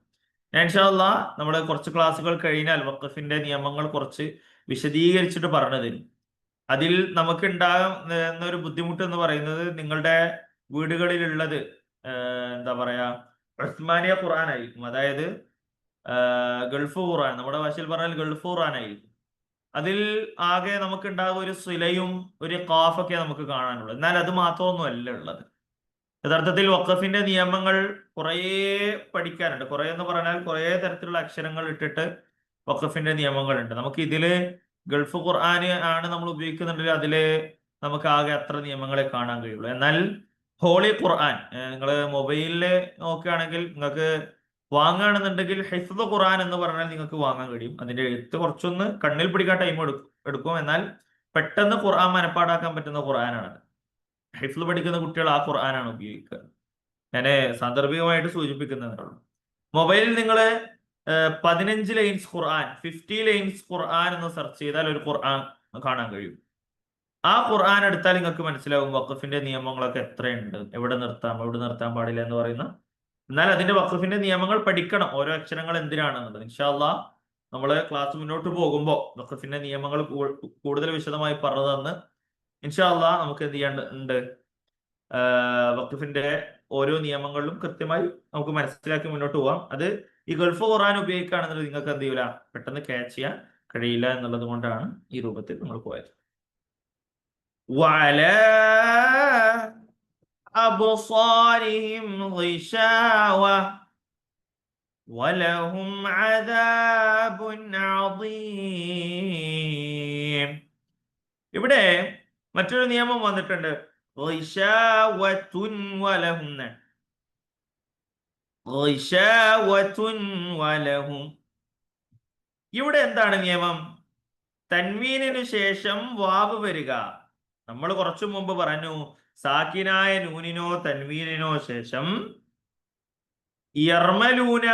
ഇൻഷാ അല്ലാഹ് നമ്മൾ കുറച്ച് ക്ലാസ്സുകൾ കഴിഞ്ഞാൽ വഖഫിന്റെ നിയമങ്ങൾ കുറച്ച് വിശദീകരിച്ചിട്ട് പറഞ്ഞു തരും. അതിൽ നമുക്ക് ഉണ്ടാകുന്ന ഒരു ബുദ്ധിമുട്ട് എന്ന് പറയുന്നത്, നിങ്ങളുടെ വീടുകളിലുള്ളത് എന്താ പറയാ ഉസ്മാനിയ ഖുർആൻ ആയിരിക്കും. അതായത് ഗൾഫ് ഖുർആൻ, നമ്മുടെ ഭാഷയിൽ പറഞ്ഞാൽ ഗൾഫ് ഖുർആൻ ആയിരിക്കും. അതിൽ ആകെ നമുക്ക് ഉണ്ടാകുന്ന ഒരു സിലയും ഒരു ഖാഫൊക്കെ നമുക്ക് കാണാനുള്ളത്. എന്നാൽ അത് മാത്രമൊന്നും അല്ല ഉള്ളത്. യഥാർത്ഥത്തിൽ വഖഫിന്റെ നിയമങ്ങൾ കുറേ പഠിക്കാനുണ്ട്. കുറേ എന്ന് പറഞ്ഞാൽ കുറേ തരത്തിലുള്ള അക്ഷരങ്ങൾ ഇട്ടിട്ട് വഖഫിന്റെ നിയമങ്ങളുണ്ട്. നമുക്ക് ഇതില് ഗൾഫ് ഖുർആൻ ആണ് നമ്മൾ ഉപയോഗിക്കുന്നുണ്ടെങ്കിൽ അതില് നമുക്ക് ആകെ അത്ര നിയമങ്ങളെ കാണാൻ കഴിയുള്ളൂ. എന്നാൽ ഹോളി ഖുർആൻ നിങ്ങൾ മൊബൈലില് നോക്കുകയാണെങ്കിൽ നിങ്ങൾക്ക് വാങ്ങുകയാണെന്നുണ്ടെങ്കിൽ ഹിഫ്ദ് ഖുർആൻ എന്ന് പറഞ്ഞാൽ നിങ്ങൾക്ക് വാങ്ങാൻ കഴിയും. അതിന്റെ എഴുത്ത് കുറച്ചൊന്ന് കണ്ണിൽ പിടിക്കാൻ ടൈം എടുക്കും. എന്നാൽ പെട്ടെന്ന് ഖുർആൻ മനപ്പാടാക്കാൻ പറ്റുന്ന ഖുർആനാണ്. ഹിഫ്ദ് പഠിക്കുന്ന കുട്ടികൾ ആ ഖുർആനാണ് ഉപയോഗിക്കുക. ഞാൻ സാന്ദർഭികമായിട്ട് സൂചിപ്പിക്കുന്നതാണ്. മൊബൈലിൽ നിങ്ങൾ 15 ലൈൻസ് ഖുർആൻ, 50 ലൈൻസ് ഖുർആൻ എന്ന് സെർച്ച് ചെയ്താൽ ഒരു ഖുർആൻ കാണാൻ കഴിയും. ആ ഖുർആൻ എടുത്താൽ നിങ്ങൾക്ക് മനസ്സിലാവും വഖഫിന്റെ നിയമങ്ങളൊക്കെ എത്രയുണ്ട്, എവിടെ നിർത്താം എവിടെ നിർത്താൻ പാടില്ല എന്ന് പറയുന്ന. എന്നാൽ അതിന്റെ വഖഫിന്റെ നിയമങ്ങൾ പഠിക്കണം, ഓരോ അക്ഷരങ്ങൾ എന്തിനാണെന്നുള്ളത്. ഇൻഷാ അല്ലാഹ് നമ്മള് ക്ലാസ് മുന്നോട്ട് പോകുമ്പോൾ വഖഫിന്റെ നിയമങ്ങൾ കൂടുതൽ വിശദമായി പറഞ്ഞു തന്ന് ഇൻഷാ അല്ലാഹ് നമുക്ക് എന്ത് ചെയ്യാണ്ട് വഖഫിന്റെ ഓരോ നിയമങ്ങളിലും കൃത്യമായി നമുക്ക് മനസ്സിലാക്കി മുന്നോട്ട് പോവാം. അത് ഈ ഗൾഫ് ഖുർആൻ ഉപയോഗിക്കുകയാണെന്നുള്ളത് നിങ്ങൾക്ക് എന്ത് ചെയ്യൂല, പെട്ടെന്ന് ക്യാച്ച് ചെയ്യാൻ കഴിയില്ല എന്നുള്ളത് കൊണ്ടാണ് ഈ രൂപത്തിൽ നമ്മൾ പോയത്. വഅലാ അബ്സാരിഹിം ഗിശാവ വലഹും അദാബുൻ അദീം. ഇവിടെ മറ്റൊരു നിയമം വന്നിട്ടുണ്ട്, ഗിശാവത്തുൻ വലഹും. ഗിശാവത്തുൻ വലഹും. ഇവിടെ എന്താണ് നിയമം? തൻവീനിന് ശേഷം വാവ് വരിക. നമ്മൾ കുറച്ചു മുമ്പ് പറഞ്ഞു സാക്കിനായ നൂനിനോ തൻവീനിനോ ശേഷം യർമലൂന,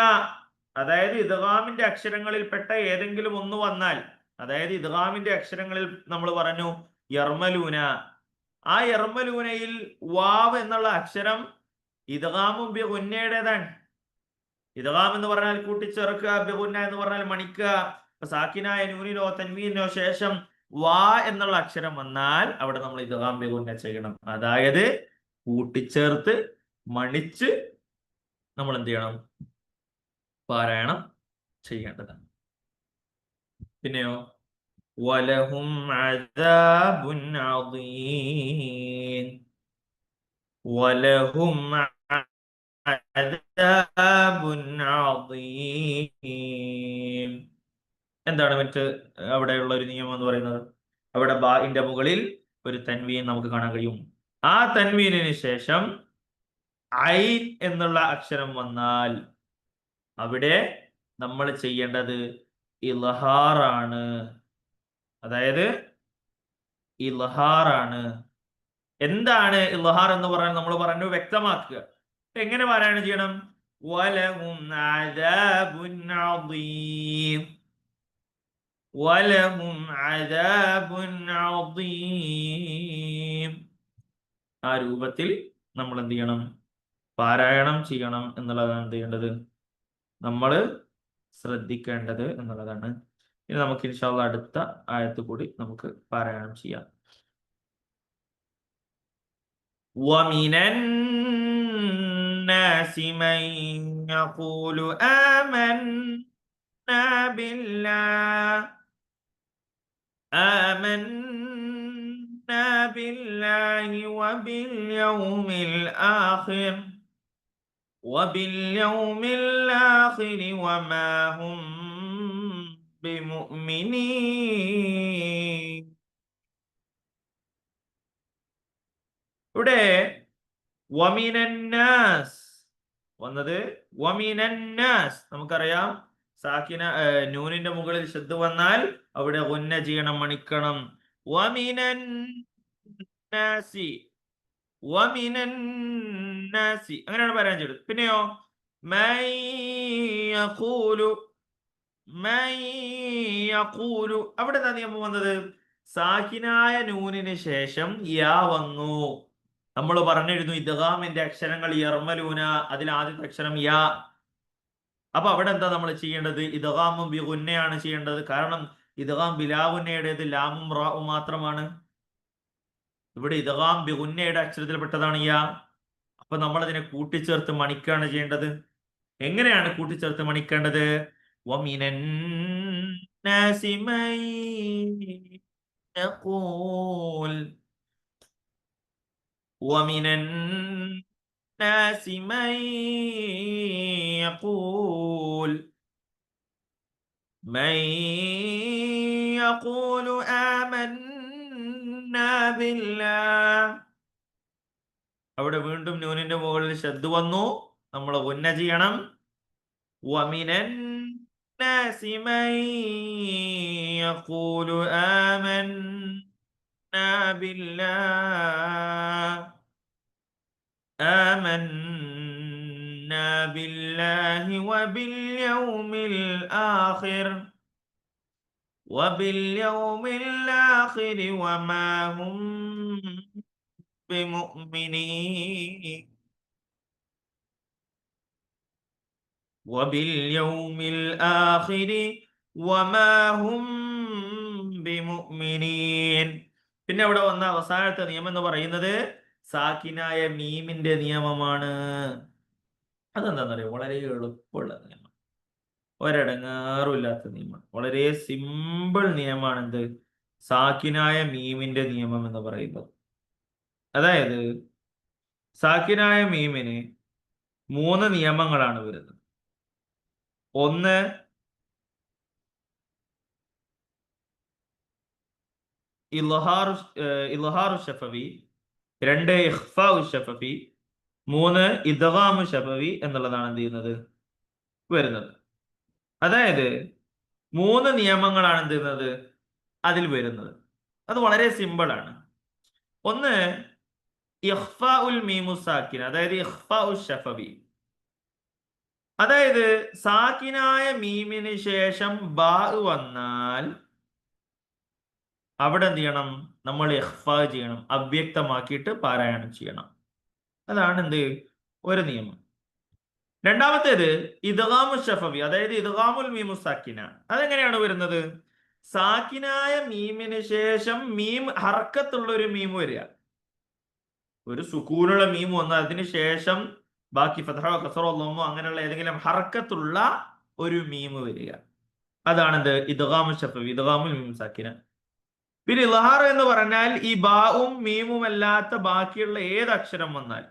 അതായത് ഇദ്ഗാമിന്റെ അക്ഷരങ്ങളിൽ പെട്ട ഏതെങ്കിലും ഒന്ന് വന്നാൽ, അതായത് ഇദ്ഗാമിന്റെ അക്ഷരങ്ങളിൽ നമ്മൾ പറഞ്ഞു യർമലൂന, ആ യർമലൂനയിൽ വാവ് എന്നുള്ള അക്ഷരം ഇദ്ഗാമും ബി ഗുന്നയുടേതാണ്. ഇദ്ഗാം എന്ന് പറഞ്ഞാൽ കൂട്ടിച്ചേർക്കുക, ബി ഗുന്ന എന്ന് പറഞ്ഞാൽ മണിക്കുക. സാക്കിനായ നൂനിനോ തൻവീനോ ശേഷം വാ എന്നുള്ള അക്ഷരം വന്നാൽ അവിടെ നമ്മൾ ഇദ്ഗാം ബി ഗുന്ന ചെയ്യണം. അതായത് കൂട്ടിച്ചേർത്ത് മണിച്ച് നമ്മൾ എന്ത് ചെയ്യണം? പാരായണം ചെയ്യേണ്ടതാണ്. പിന്നെയോ വലഹും അദാബുൻ അദീം, വലഹും അദാബുൻ അദീം. എന്താണ് മറ്റ് അവിടെയുള്ള ഒരു നിയമം എന്ന് പറയുന്നത്? അവിടെ ബാഇന്റെ മുകളിൽ ഒരു തൻവീൻ നമുക്ക് കാണാൻ കഴിയും. ആ തൻവീനിന് ശേഷം ഐൻ എന്നുള്ള അക്ഷരം വന്നാൽ അവിടെ നമ്മൾ ചെയ്യേണ്ടത് ഇൽഹാറാണ്. അതായത് ഇൽഹാറാണ്. എന്താണ് ഇൽഹാർ എന്ന് പറഞ്ഞാൽ നമ്മൾ പറഞ്ഞു വ്യക്തമാക്കുക. എങ്ങനെ പാരായണം ചെയ്യണം? വലഹും അദാബുൻ അദീം, വലഹും അദാബുൻ അദീം. ആ രൂപത്തിൽ നമ്മൾ എന്ത് ചെയ്യണം? പാരായണം ചെയ്യണം എന്നുള്ളതാണ് എന്ത് ചെയ്യേണ്ടത്? നമ്മൾ ശ്രദ്ധിക്കേണ്ടത് എന്നുള്ളതാണ്. ഇനി നമുക്ക് ഇൻഷാ അല്ലാഹ് അടുത്ത ആയത്ത് കൂടി നമുക്ക് പാരായണം ചെയ്യാം. ومن الناس من يقول آمنا بالله وباليوم الآخر وما هم بمؤمنين. ഇവിടെ വമിനന്നാസ് വന്നത് വമിനന്നാസ് നമുക്കറിയാം. സാക്കിന നൂനിന്റെ മുകളിൽ ശബ്ദ വന്നാൽ അവിടെ ഗുന്ന ചെയ്യണം, മണിക്കണം. വമിനന്നാസി, വമിനന്നാസി അങ്ങനെയാണ് പറയാൻ ചെയ്തത്. പിന്നെയോ മയ്യഖൂലു, മയ്യഖൂലു അവിടെ എന്താ നിയമം വന്നത്? സാക്കിനായ നൂനിന് ശേഷം യാ വന്നു. നമ്മൾ പറഞ്ഞിരുന്നു ഇദ്ഗാമിന്റെ അക്ഷരങ്ങൾ യർമലൂന, അതിൽ ആദ്യത്തെ അക്ഷരം യാ. അപ്പൊ അവിടെ എന്താ നമ്മൾ ചെയ്യേണ്ടത്? ഇദ്ഗാമും ബി ഗുന്നയാണ് ചെയ്യേണ്ടത്. കാരണം ഇദ്ഗാം ബിലാ ഗുന്നയുടേത് ലാമും റാഉം മാത്രമാണ്. ഇവിടെ ഇദ്ഗാം ബി ഗുന്നയുടെ അക്ഷരത്തിൽപ്പെട്ടതാണ് യാ. അപ്പൊ നമ്മൾ അതിനെ കൂട്ടിച്ചേർത്ത് മണിക്കാണ് ചെയ്യേണ്ടത്. എങ്ങനെയാണ് കൂട്ടിച്ചേർത്ത് മണിക്കേണ്ടത്? വമിനൻ നാസി മൻ യഖൂൽ, ومن الناس من يقول آمنا بالله. അവിടെ വീണ്ടും നൂനിന്റെ മുകളിൽ ശബ്ദ വന്നു, നമ്മൾ ഗുന്ന ചെയ്യണം. ومن الناس من يقول آمنا بالله وباليوم الآخر وما هم بمؤمنين. وباليوم الآخر وما هم بمؤمنين. പിന്നെ അവിടെ വന്ന അവസാനത്തെ നിയമം എന്ന് പറയുന്നത് സാക്കിനായ മീമിന്റെ നിയമമാണ്. അതെന്താണെന്നറിയോ? വളരെ എളുപ്പമുള്ള നിയമം, ഒരടങ്ങാറുമില്ലാത്ത നിയമം, വളരെ സിമ്പിൾ നിയമമാണ്. എന്ത്? സാക്കിനായ മീമിന്റെ നിയമം എന്ന് പറയുന്നത്. അതായത് സാക്കിനായ മീമിന് 3 നിയമങ്ങളാണ് വരുന്നത്. ഒന്ന് ഇൽഹാറു ശഫവി, 2 ഇഖ്ഫാഉ ശഫവി, 3 ഇദ്ഗാമു ശഫവി എന്നുള്ളതാണ് എന്ത് ചെയ്യുന്നത്? വരുന്നത്. അതായത് 3 നിയമങ്ങളാണ് എന്ത് ചെയ്യുന്നത്? അതിൽ വരുന്നത്. അത് വളരെ സിമ്പിൾ ആണ്. ഒന്ന് ഇഖ്ഫാഉൽ മീമു സാക്കിന, അതായത് ഇഖ്ഫാഉ ശഫവി. അതായത് സാക്കിനായ മീമിന് ശേഷം ബാ വന്നാൽ അവിടെ എന്ത് ചെയ്യണം? നമ്മൾ ഇഖ്ഫാ ചെയ്യണം, അവ്യക്തമാക്കിയിട്ട് പാരായണം ചെയ്യണം. അതാണ് എന്ത് ഒരു നിയമം. രണ്ടാമത്തേത് ഇദ്ഗാമു ഷഫവി, അതായത് ഇദ്ഗാമുൽ മീമു സാക്കിന. അതെങ്ങനെയാണ് വരുന്നത്? സാക്കിനായ മീമിന് ശേഷം മീം ഹർക്കത്തുള്ള ഒരു മീം വരിക. ഒരു സുക്കൂനുള്ള മീം വന്നാൽ അതിന് ശേഷം ബാക്കി ഫതഹോ കസറോ ലമ്മോ അങ്ങനെയുള്ള ഏതെങ്കിലും ഹർക്കത്തുള്ള ഒരു മീം വരിക. അതാണെന്ത്? ഇദ്ഗാമു ഷഫവി, ഇദ്ഗാമുൽ മീം സാക്കിന. പിന്നെ ഇൽഹാർ എന്ന് പറഞ്ഞാൽ ഈ ബാവും മീമും അല്ലാത്ത ബാക്കിയുള്ള ഏത് അക്ഷരം വന്നാൽ.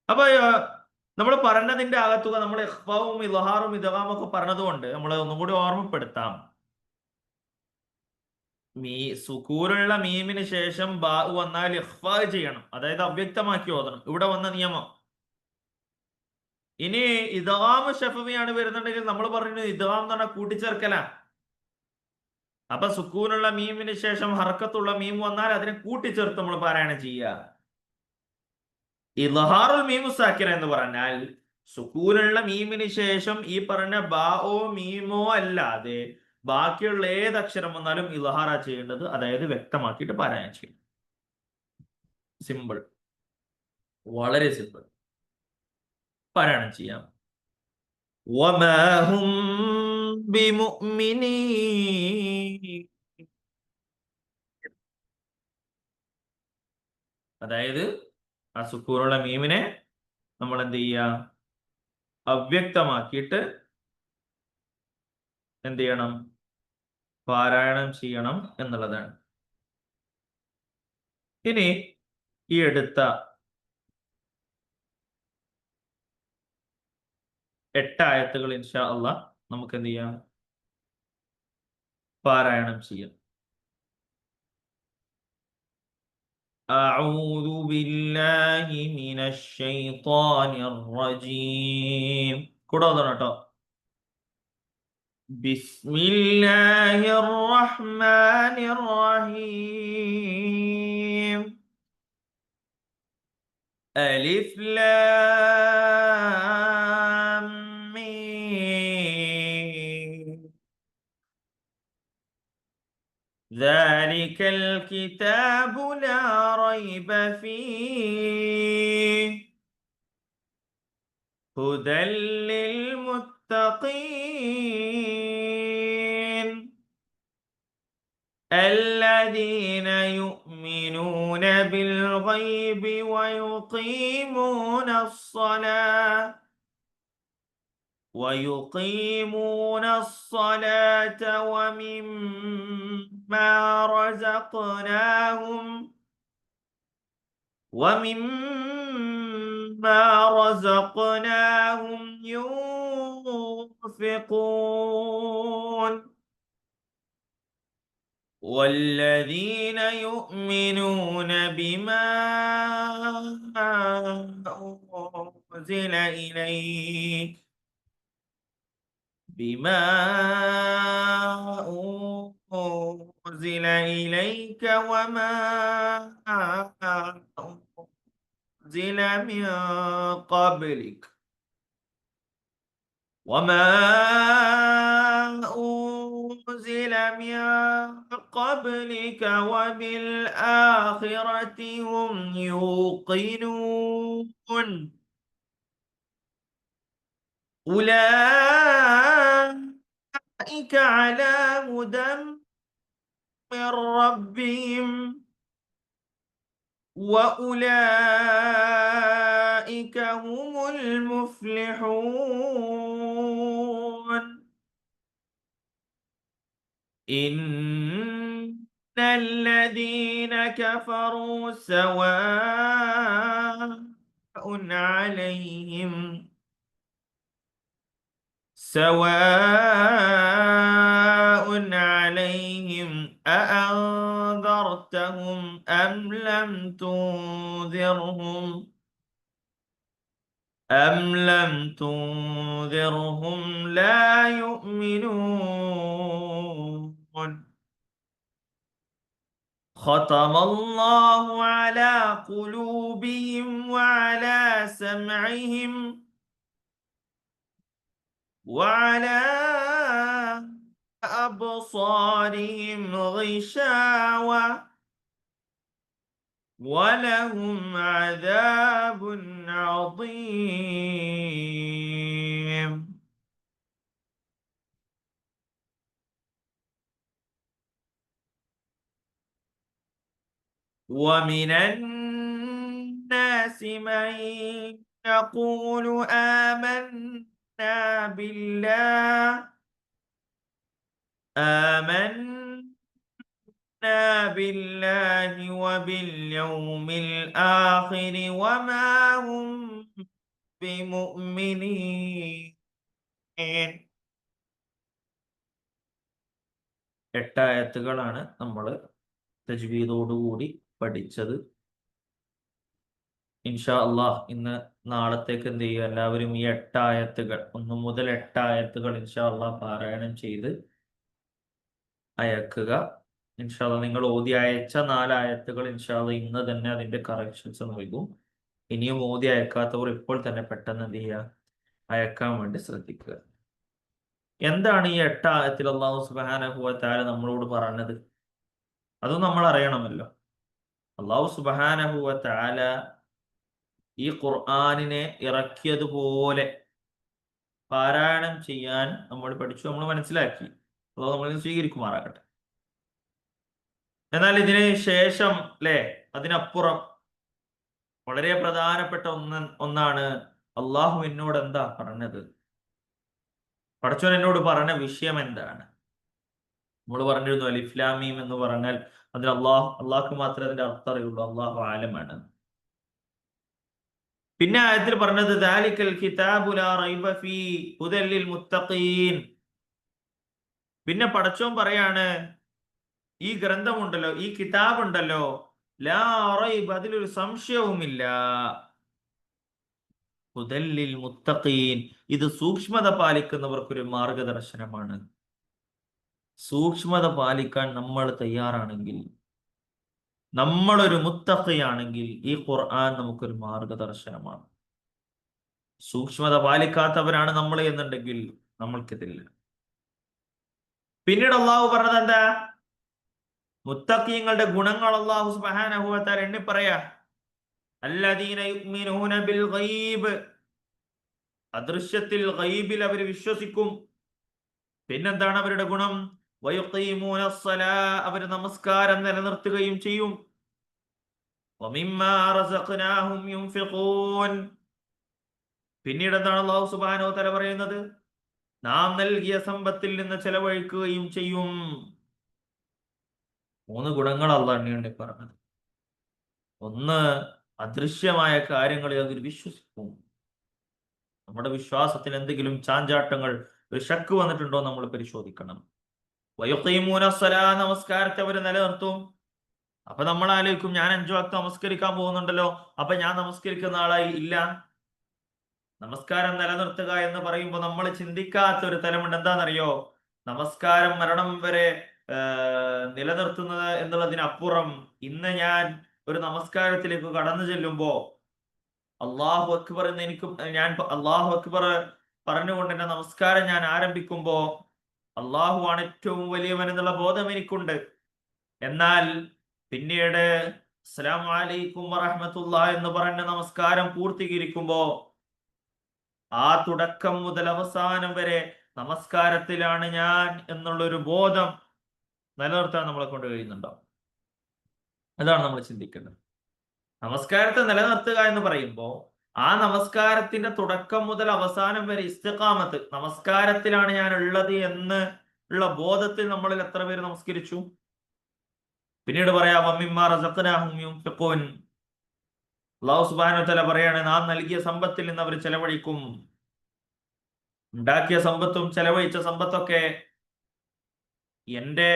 അപ്പൊ നമ്മൾ പറഞ്ഞതിന്റെ അകത്തുക നമ്മൾ ഇഖ്ഫാവും ഇൽഹാറും ഇദ്ഗാമും ഒക്കെ പറഞ്ഞതുകൊണ്ട് നമ്മൾ ഒന്നും കൂടി ഓർമ്മപ്പെടുത്താം. സുക്കൂനുള്ള മീമിന് ശേഷം ബാ വന്നാൽ ഇഖ്ഫാ ചെയ്യണം, അതായത് അവ്യക്തമാക്കി ഓതണം. ഇവിടെ വന്ന നിയമം. ഇനി ഇദ്ഗാം ഷഫവിയാണ് വരുന്നുണ്ടെങ്കിൽ നമ്മൾ പറയുന്നത് ഇദ്ഗാം എന്ന് പറഞ്ഞാൽ കൂട്ടിച്ചേർക്കല. അപ്പൊ സുക്കൂനുള്ള മീമിന് ശേഷം ഹർക്കത്തുള്ള മീം വന്നാൽ അതിനെ കൂട്ടിച്ചേർത്ത് നമ്മൾ പാരായണം ചെയ്യുക. ഇൽഹാറുൽ മീമു സാക്കിന എന്ന് പറഞ്ഞാൽ സുക്കൂനുള്ള മീമിന് ശേഷം ഈ പറഞ്ഞ ബാഓ മീമോ അല്ലാതെ ബാക്കിയുള്ള ഏത് അക്ഷരം വന്നാലും ഇൽഹാറാ ചെയ്യേണ്ടത്, അതായത് വ്യക്തമാക്കിയിട്ട് പാരായണം ചെയ്യും. സിമ്പിൾ, വളരെ സിമ്പിൾ. പാരായണം ചെയ്യാം. വമാ ഹും ബിമുഅ്മിനീൻ, അതായത് ആ സുക്കൂനുള്ള മീമിനെ നമ്മൾ എന്ത് ചെയ്യുക? അവ്യക്തമാക്കിയിട്ട് എന്ത് ചെയ്യണം? പാരായണം ചെയ്യണം എന്നുള്ളതാണ്. ഇനി ഈ എടുത്ത 8 ആയത്തുകൾ ഇൻഷാ അള്ളാഹ് നമുക്ക് എന്ത് ചെയ്യാം? പാരായണം ചെയ്യാം. أعوذ بالله من الشيطان الرجيم. കൂടെ ഓതണം കേട്ടോ. بسم الله الرحمن الرحيم. ألف لام ميم. ذلك الكتاب لا ريب فيه هدى للمتقين الذين يؤمنون بالغيب ويقيمون الصلاة ومما رزقناهم ينفقون والذين يؤمنون بما أنزل إليك وما أنزل من قبلك وبالآخرة هم يوقنون أولئك على هدى من ربهم وأولئك هم المفلحون إن الذين كفروا سواء عليهم أأنذرتهم أم لم تنذرهم لا يؤمنون ختم الله على قلوبهم وعلى سمعهم وعلى أبصارهم غشاوة ولهم عذاب عظيم. ومن الناس من يقول آمنا بالله وباليوم الآخر وما هم بمؤمنين. 8 ആയത്തുകളാണ് നമ്മൾ തജ്വീദോടുകൂടി പഠിച്ചത്. ഇൻഷാ അള്ളാഹ് ഇന്ന് നാളത്തേക്ക് എന്ത് ചെയ്യുക, എല്ലാവരും ഈ 8 ആയത്തുകൾ 1 മുതൽ 8 ആയത്തുകൾ ഇൻഷാ അള്ളാഹ് പാരായണം ചെയ്ത് അയക്കുക. ഇൻഷാ അള്ളാഹ് നിങ്ങൾ ഓതി അയച്ച 4 ആയത്തുകൾ ഇൻഷാ അള്ളാഹ് ഇന്ന് തന്നെ അതിന്റെ കറക്ഷൻസ് നൽകും. ഇനിയും ഓതി അയക്കാത്തവർ ഇപ്പോൾ തന്നെ പെട്ടെന്ന് എന്ത് ചെയ്യുക, അയക്കാൻ വേണ്ടി ശ്രദ്ധിക്കുക. എന്താണ് ഈ 8 ആയത്തിൽ അള്ളാഹു സുബ്ഹാനഹു വ തആല നമ്മളോട് പറഞ്ഞത്? അതും നമ്മൾ അറിയണമല്ലോ. അള്ളാഹു സുബ്ഹാനഹു വ തആല ഈ ഖുർആനിനെ ഇറക്കിയതുപോലെ പാരായണം ചെയ്യാൻ നമ്മൾ പഠിച്ചു, നമ്മൾ മനസ്സിലാക്കി. അള്ളാഹു നമ്മളിൽ സ്വീകരിക്കുമാറാകട്ടെ. എന്നാൽ ഇതിന് ശേഷം അല്ലെ, അതിനപ്പുറം വളരെ പ്രധാനപ്പെട്ട ഒന്നാണ് അള്ളാഹു എന്നോട് എന്താ പറഞ്ഞത്, പടച്ചോൻ എന്നോട് പറഞ്ഞ വിഷയം എന്താണ്. നമ്മൾ പറഞ്ഞിരുന്നു അലിഫ് ലാം മീം എന്ന് പറഞ്ഞാൽ അതിൽ അള്ളാഹ്ക്ക് മാത്രമേ അതിന്റെ അർത്ഥം അറിയുള്ളൂ, അള്ളാഹു ആലമാണ്. പിന്നെ ആയത്തിൽ പറഞ്ഞത് ദാലിക്കൽ കിതാബു ലാ റൈബ ഫീ ഹുദൽ ലിൽ മുത്തഖീൻ. പിന്നെ പടച്ചോൻ പറയാണ്, ഈ ഗ്രന്ഥമുണ്ടല്ലോ, ഈ കിതാബ് ഉണ്ടല്ലോ, ലാ റൈബ, അതിലൊരു സംശയവുമില്ല, ഹുദൽ ലിൽ മുത്തഖീൻ, ഇത് സൂക്ഷ്മത പാലിക്കുന്നവർക്കൊരു മാർഗദർശനമാണ്. സൂക്ഷ്മത പാലിക്കാൻ നമ്മൾ തയ്യാറാണെങ്കിൽ, നമ്മളൊരു മുത്തഖിയാണെങ്കിൽ ഈ ഖുർആൻ നമുക്കൊരു മാർഗദർശനമാണ്. സൂക്ഷ്മത പാലിക്കാത്തവരാണ് നമ്മൾ എന്നുണ്ടെങ്കിൽ നമ്മൾക്കിതില്ല. പിന്നീട് അള്ളാഹു പറഞ്ഞത് എന്താ? മുത്തഖീങ്ങളുടെ ഗുണങ്ങൾ അള്ളാഹു സുബ്ഹാനഹു വ തആല എണ്ണി പറയാ. അല്ലദീന യുഅ്മിനൂന ബിൽ ഗൈബ്, അദൃശ്യത്തിൽ ഗൈബിൽ അവർ വിശ്വസിക്കും. പിന്നെന്താണ് അവരുടെ ഗുണം? വയുഖീമൂന സ്സലാ, അവർ നമസ്കാരം നിലനിർത്തുകയും ചെയ്യും. വമിമ്മാ റസഖ്നാഹും യുൻഫിഖൂൻ, പിന്നീട് എന്താണ് അല്ലാഹു സുബ്ഹാനഹു വ തആല പറയുന്നത്? നാം നൽകിയ സമ്പത്തിൽ നിന്ന് ചെലവഴിക്കുകയും ചെയ്യും. 3 ഗുണങ്ങൾ അള്ളാഹ് എണ്ണി പറഞ്ഞത്. ഒന്ന്, അദൃശ്യമായ കാര്യങ്ങളിൽ അവർ വിശ്വസിക്കും. നമ്മുടെ വിശ്വാസത്തിൽ എന്തെങ്കിലും ചാഞ്ചാട്ടങ്ങൾ, ഒരു ശക്ക് വന്നിട്ടുണ്ടോ നമ്മൾ പരിശോധിക്കണം. വയുഖീമൂന സ്സലാ, നമസ്കാരത്തെ അവർ നിലനിർത്തും. അപ്പൊ നമ്മൾ ആലോചിക്കും, ഞാൻ 5 വക്ത് നമസ്കരിക്കാൻ പോകുന്നുണ്ടല്ലോ, അപ്പൊ ഞാൻ നമസ്കരിക്കുന്ന ആളായി ഇല്ല. നമസ്കാരം നിലനിർത്തുക എന്ന് പറയുമ്പോൾ നമ്മൾ ചിന്തിക്കാത്ത ഒരു തലമുണ്ട്. എന്താണെന്നറിയോ? നമസ്കാരം മരണം വരെ നിലനിർത്തുന്നത് എന്നുള്ളതിനപ്പുറം, ഇന്ന് ഞാൻ ഒരു നമസ്കാരത്തിലേക്ക് കടന്നു ചെല്ലുമ്പോ അള്ളാഹു അക്ബർ എന്ന് ഞാൻ അള്ളാഹു അക്ബർ പറഞ്ഞുകൊണ്ട് എന്റെ നമസ്കാരം ഞാൻ ആരംഭിക്കുമ്പോ അള്ളാഹു ആണ് ഏറ്റവും വലിയവൻ എന്നുള്ള ബോധം എനിക്കുണ്ട്. എന്നാൽ പിന്നീട് അസ്സലാമു അലൈക്കും വറഹ്മത്തുള്ളാഹി എന്ന് പറഞ്ഞ നമസ്കാരം പൂർത്തീകരിക്കുമ്പോ ആ തുടക്കം മുതൽ അവസാനം വരെ നമസ്കാരത്തിലാണ് ഞാൻ എന്നുള്ളൊരു ബോധം നിലനിർത്താൻ നമ്മളെ കൊണ്ട് കഴിയുന്നുണ്ടോ? അതാണ് നമ്മൾ ചിന്തിക്കേണ്ടത്. നമസ്കാരത്തെ നിലനിർത്തുക എന്ന് പറയുമ്പോൾ ആ നമസ്കാരത്തിന്റെ തുടക്കം മുതൽ അവസാനം വരെ ഇസ്തിഖാമത്ത്, നമസ്കാരത്തിലാണ് ഞാൻ ഉള്ളത് എന്ന് ഉള്ള ബോധത്തിൽ നമ്മളിൽ എത്ര പേര് നമസ്കരിച്ചു? പിന്നീട് പറയാം വമിമ്മാ റസഖ്നാഹും യുൻഫിഖൂൻ, അല്ലാഹു സുബ്ഹാനഹു വ തആല പറയാണ്, നാം നൽകിയ സമ്പത്തിൽ നിന്ന് അവർ ചെലവഴിക്കും. ഉണ്ടാക്കിയ സമ്പത്തും ചെലവഴിച്ച സമ്പത്തൊക്കെ എന്റെ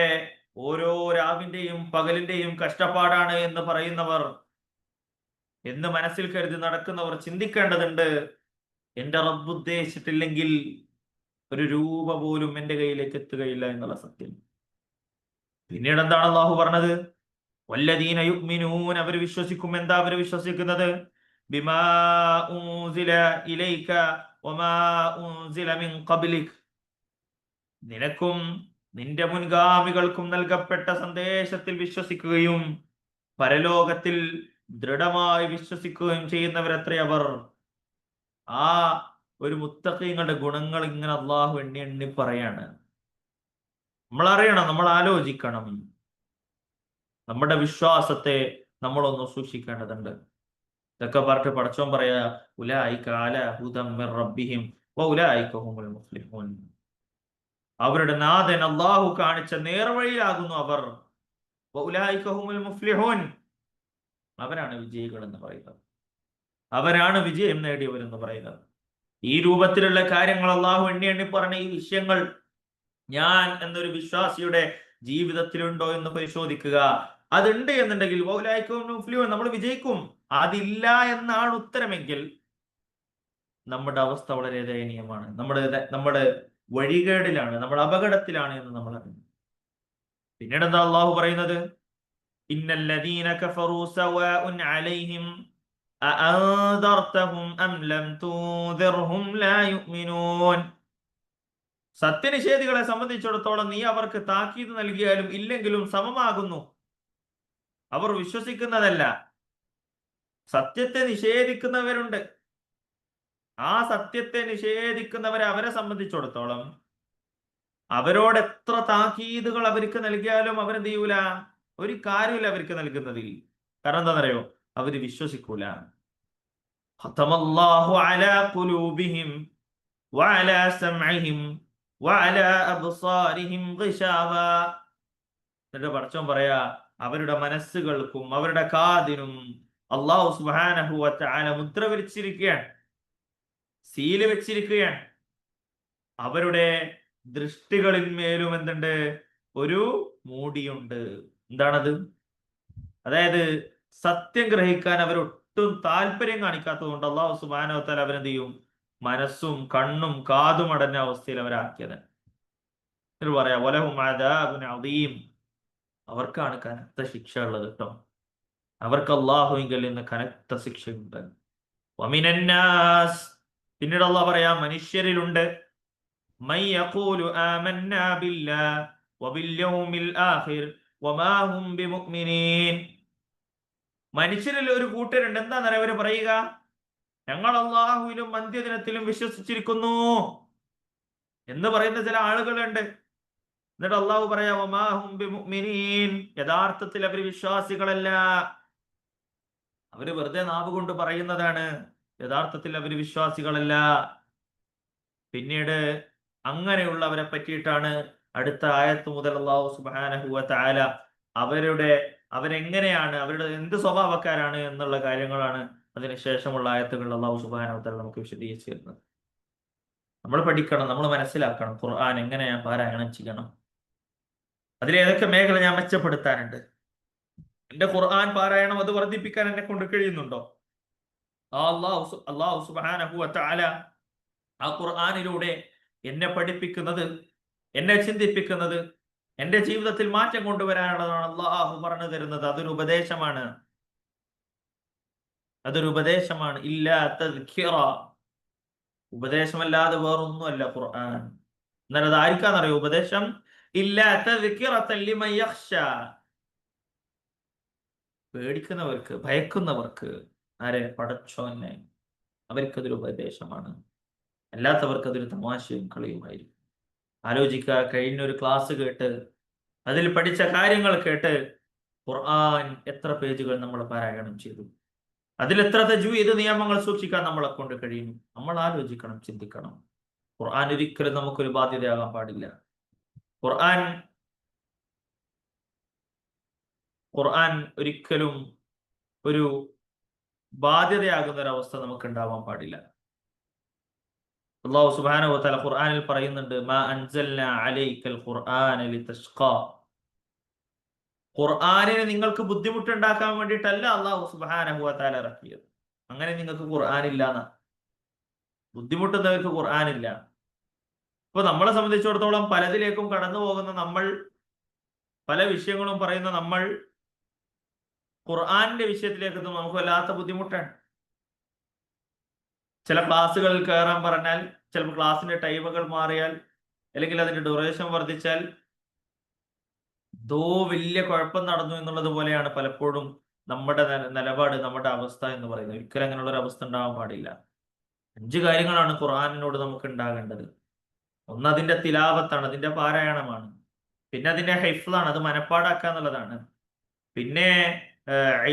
ഓരോ രാവിന്റെയും പകലിന്റെയും കഷ്ടപ്പാടാണ് എന്ന് പറയുന്നവർ, എന്ന് മനസ്സിൽ കരുതി നടക്കുന്നവർ ചിന്തിക്കേണ്ടതുണ്ട്, എന്റെ റബ്ബ് ഉദ്ദേശിച്ചിട്ടില്ലെങ്കിൽ ഒരു രൂപ പോലും എന്റെ കയ്യിലേക്ക് എത്തുകയില്ല എന്നുള്ള സത്യം. പിന്നീട് എന്താണ് അള്ളാഹു പറഞ്ഞത്? വല്ലദീന യുഅ്മിനൂൻ, അവർ വിശ്വസിക്കും. എന്താ അവർ വിശ്വസിക്കുന്നത്? ബിമാ ഉൻസില ഇലൈക വമാ ഉൻസില മിൻ ഖബ്ലിക്, നിനക്കും നിന്റെ മുൻഗാമികൾക്കും നൽകപ്പെട്ട സന്ദേശത്തിൽ വിശ്വസിക്കുകയും പരലോകത്തിൽ ദൃഢമായി വിശ്വസിക്കുകയും ചെയ്യുന്നവരത്രേ അവർ. ആ ഒരു മുത്തഖീങ്ങളുടെ ഗുണങ്ങൾ ഇങ്ങനെ അള്ളാഹു എണ്ണി എണ്ണി പറയാണ്. നമ്മൾ അറിയണം, നമ്മൾ ആലോചിക്കണം, നമ്മുടെ വിശ്വാസത്തെ നമ്മളൊന്ന് സൂക്ഷിക്കേണ്ടതുണ്ട്. ഇതൊക്കെ പറഞ്ഞിട്ട് പടച്ചോൻ പറയാ ഉലൈക അലാ ഹുദം മിർ റബ്ബിഹിം വഉലൈക ഹുമുൽ മുഫ്ലിഹൂൻ. അവരുടെ നാഥൻ അള്ളാഹു കാണിച്ച നേർവഴിയിലാകുന്നു അവർ. വഉലൈക ഹുമുൽ മുഫ്ലിഹൂൻ, അവരാണ് വിജയികൾ എന്ന് പറയുന്നത്, അവരാണ് വിജയം നേടിയവരെന്ന് പറയുന്നത്. ഈ രൂപത്തിലുള്ള കാര്യങ്ങൾ അള്ളാഹു എണ്ണി എണ്ണി പറഞ്ഞ ഈ വിഷയങ്ങൾ ഞാൻ എന്നൊരു വിശ്വാസിയുടെ ജീവിതത്തിലുണ്ടോ എന്ന് പരിശോധിക്കുക. അതുണ്ട് എന്നുണ്ടെങ്കിൽ നമ്മൾ വിജയിക്കും. അതില്ല എന്നാണ് ഉത്തരമെങ്കിൽ നമ്മുടെ അവസ്ഥ വളരെ ദയനീയമാണ്. നമ്മുടെ വഴികേടിലാണ്, നമ്മൾ അപകടത്തിലാണ് എന്ന് നമ്മൾ അറിയുന്നു. പിന്നീട് എന്താ അള്ളാഹു പറയുന്നത്? ഇന്നല്ലദീന കഫറൂ സവാഉൻ അലൈഹിം അഅൻദർതഹും അം ലം തുൻദിർഹും ലാ യുഅ്മിനൂൻ. സത്യനിഷേധികളെ സംബന്ധിച്ചിടത്തോളം നീ അവർക്ക് താക്കീത് നൽകിയാലും ഇല്ലെങ്കിലും സമമാകുന്നു, അവർ വിശ്വസിക്കുന്നതല്ല. സത്യത്തെ നിഷേധിക്കുന്നവരുണ്ട്. ആ സത്യത്തെ നിഷേധിക്കുന്നവരെ, അവരെ സംബന്ധിച്ചിടത്തോളം അവരോട് എത്ര താക്കീതുകൾ അവർക്ക് നൽകിയാലും അവരെന്ത് ചെയ്യൂല, ഒരു കാര്യമില്ല അവർക്ക് നൽകുന്നതിൽ. കാരണം എന്താണെന്നറിയോ? അവര് വിശ്വസിക്കൂല. ഖതമല്ലാഹു അലാ ഖുലൂബിഹിം വഅലാ സമഇഹിം വഅലാ അബ്സാരിഹിം ഗിശാവ. എന്നിട്ട് പടച്ചോൻ പറയാ, അവരുടെ മനസ്സുകൾക്കും അവരുടെ കാതിനും അല്ലാഹു സുബ്ഹാനഹു വ തആല മുദ്ര വെച്ചിരിക്കുകയാണ്, സീല് വെച്ചിരിക്കുകയാണ്. അവരുടെ ദൃഷ്ടികളിന്മേലും എന്തുണ്ട്? ഒരു മൂടിയുണ്ട്. എന്താണത്? അതായത് സത്യം ഗ്രഹിക്കാൻ അവരൊട്ടും താല്പര്യം കാണിക്കാത്തത് കൊണ്ട് അല്ലാഹു സുബ്ഹാനഹു വ തആല അവരെന്ത് ചെയ്യും? മനസ്സും കണ്ണും കാതും അടഞ്ഞ അവസ്ഥയിൽ അവരാക്കിയത്. പറയാ വലഹും അദാബുൻ അദീം, അവർക്കാണ് കനത്ത ശിക്ഷ ഉള്ളത് കേട്ടോ. അവർക്ക് അല്ലാഹുവിങ്കൽ നിന്ന് കനത്ത ശിക്ഷയുണ്ട്. വമിനന്നാസ്, പിന്നീട് അല്ലാഹു പറയാ മനുഷ്യരിലുണ്ട്, മൻ യഖൂലു ആമന്നാ ബില്ലാഹി വബിൽ യൗമിൽ ആഖിർ വമാ ഹും ബിമുഅ്മിനീൻ. മനുഷ്യരിൽ ഒരു കൂട്ടരുണ്ട്, എന്താണെന്നറിയാം അവര് പറയുക, ഞങ്ങൾ അല്ലാഹുവിലും അന്ത്യദിനത്തിലും വിശ്വസിച്ചിരിക്കുന്നു എന്ന് പറയുന്ന ചില ആളുകളുണ്ട്. എന്നിട്ട് അള്ളാഹു പറയാ വമാ ഹും ബിമുഅ്മിനീൻ, യഥാർത്ഥത്തിൽ അവർ വിശ്വാസികളല്ല. അവര് വെറുതെ നാവ് കൊണ്ട് പറയുന്നതാണ്, യഥാർത്ഥത്തിൽ അവർ വിശ്വാസികളല്ല. പിന്നീട് അങ്ങനെയുള്ളവരെ പറ്റിയിട്ടാണ് അടുത്ത ആയത്ത് മുതൽ അല്ലാഹു സുബ്ഹാനഹു വ തആല അവരെങ്ങനെയാണ്, അവരുടെ എന്ത് സ്വഭാവക്കാരാണ് എന്നുള്ള കാര്യങ്ങളാണ് അതിനുശേഷമുള്ള ആയത്തുകളിൽ അല്ലാഹു സുബ്ഹാനഹു വ തആല നമുക്ക് വിശദീകരിച്ചു തരുന്നത്. നമ്മൾ പഠിക്കണം, നമ്മൾ മനസ്സിലാക്കണം ഖുർആൻ എങ്ങനെ ഞാൻ പാരായണം ചെയ്യണം, അതിലേതൊക്കെ മേഖല ഞാൻ മെച്ചപ്പെടുത്താനുണ്ട്, എന്റെ ഖുർആൻ പാരായണം അത് വർദ്ധിപ്പിക്കാൻ എന്നെ കൊണ്ട് കഴിയുന്നുണ്ടോ? അല്ലാഹു സുബ്ഹാനഹു വ തആല ആ ഖുർആനിലൂടെ എന്നെ പഠിപ്പിക്കുന്നത്, എന്നെ ചിന്തിപ്പിക്കുന്നത്, എന്റെ ജീവിതത്തിൽ മാറ്റം കൊണ്ടുവരാനുള്ളതാണ് അല്ലാഹു പറഞ്ഞു തരുന്നത്. അതൊരു ഉപദേശമാണ്, അതൊരു ഉപദേശമാണ്. ഇല്ലാ തദ്കിറ, ഉപദേശമല്ലാതെ വേറൊന്നുമല്ല ഖുർആൻ. എന്നാൽ അത് ആർക്കാന്നറിയോ ഉപദേശം? ഇല്ലാ തദ്കിറതൻ ലിമൻ യഖ്ശ, പേടിക്കുന്നവർക്ക്, ഭയക്കുന്നവർക്ക്. ആരെ? പടച്ചോനെ. അവർക്കതൊരു ഉപദേശമാണ്, അല്ലാത്തവർക്ക് അതൊരു തമാശയും കളിയുമായിരിക്കും. ആലോചിക്കുക, കഴിഞ്ഞൊരു ക്ലാസ് കേട്ട് അതിൽ പഠിച്ച കാര്യങ്ങൾ കേട്ട് ഖുർആൻ എത്ര പേജുകൾ നമ്മൾ പാരായണം ചെയ്തു, അതിൽ എത്ര തജ്വീദ് നിയമങ്ങൾ സൂക്ഷിക്കാൻ നമ്മളെ കൊണ്ട് കഴിയും. നമ്മൾ ആലോചിക്കണം, ചിന്തിക്കണം. ഖുർആൻ ഒരിക്കലും നമുക്കൊരു ബാധ്യതയാകാൻ പാടില്ല. ഖുർആൻ ഒരിക്കലും ഒരു ബാധ്യതയാകുന്ന ഒരു അവസ്ഥ നമുക്ക് ഉണ്ടാവാൻ പാടില്ല. അല്ലാഹു സുബ്ഹാനഹു വ തആല ഖുർആനിൽ പറയുന്നുണ്ട്, മാ അൻസൽനാ അലൈക്കൽ ഖുർആന ലിതഷ്ഖാ. ഖുർആനിനെ നിങ്ങൾക്ക് ബുദ്ധിമുട്ടുണ്ടാക്കാൻ വേണ്ടിയിട്ടല്ല അല്ലാഹു സുബ്ഹാനഹു വ തആല ഇറക്കിയത്. അങ്ങനെ നിങ്ങൾക്ക് ഖുർആൻ ഇല്ലാന്ന, ബുദ്ധിമുട്ടുന്നവർക്ക് ഖുർആനില്ല. ഇപ്പൊ നമ്മളെ സംബന്ധിച്ചിടത്തോളം പലതിലേക്കും കടന്നു പോകുന്ന നമ്മൾ, പല വിഷയങ്ങളും പറയുന്ന നമ്മൾ, ഖുർആനിന്റെ വിഷയത്തിലേക്ക് നമുക്ക് വല്ലാത്ത ബുദ്ധിമുട്ടാണ്. ചില ക്ലാസ്സുകളിൽ കയറാൻ പറഞ്ഞാൽ, ചിലപ്പോൾ ക്ലാസ്സിന്റെ ടൈമുകൾ മാറിയാൽ, അല്ലെങ്കിൽ അതിന്റെ ഡ്യൂറേഷൻ വർദ്ധിച്ചാൽ എന്തോ വലിയ കുഴപ്പം നടന്നു എന്നുള്ളത് പോലെയാണ് പലപ്പോഴും നമ്മുടെ നിലപാട്, നമ്മുടെ അവസ്ഥ എന്ന് പറയുന്നത്. ഒരിക്കലും അങ്ങനെയുള്ള ഒരു അവസ്ഥ ഉണ്ടാവാൻ പാടില്ല. 5 കാര്യങ്ങളാണ് ഖുർആനിനോട് നമുക്ക് ഉണ്ടാകേണ്ടത്. ഒന്ന് അതിന്റെ തിലാവത്താണ്, അതിന്റെ പാരായണമാണ്. പിന്നെ അതിന്റെ ഹൈഫ്ളാണ്, അത് മനപ്പാടാക്കുക എന്നുള്ളതാണ്. പിന്നെ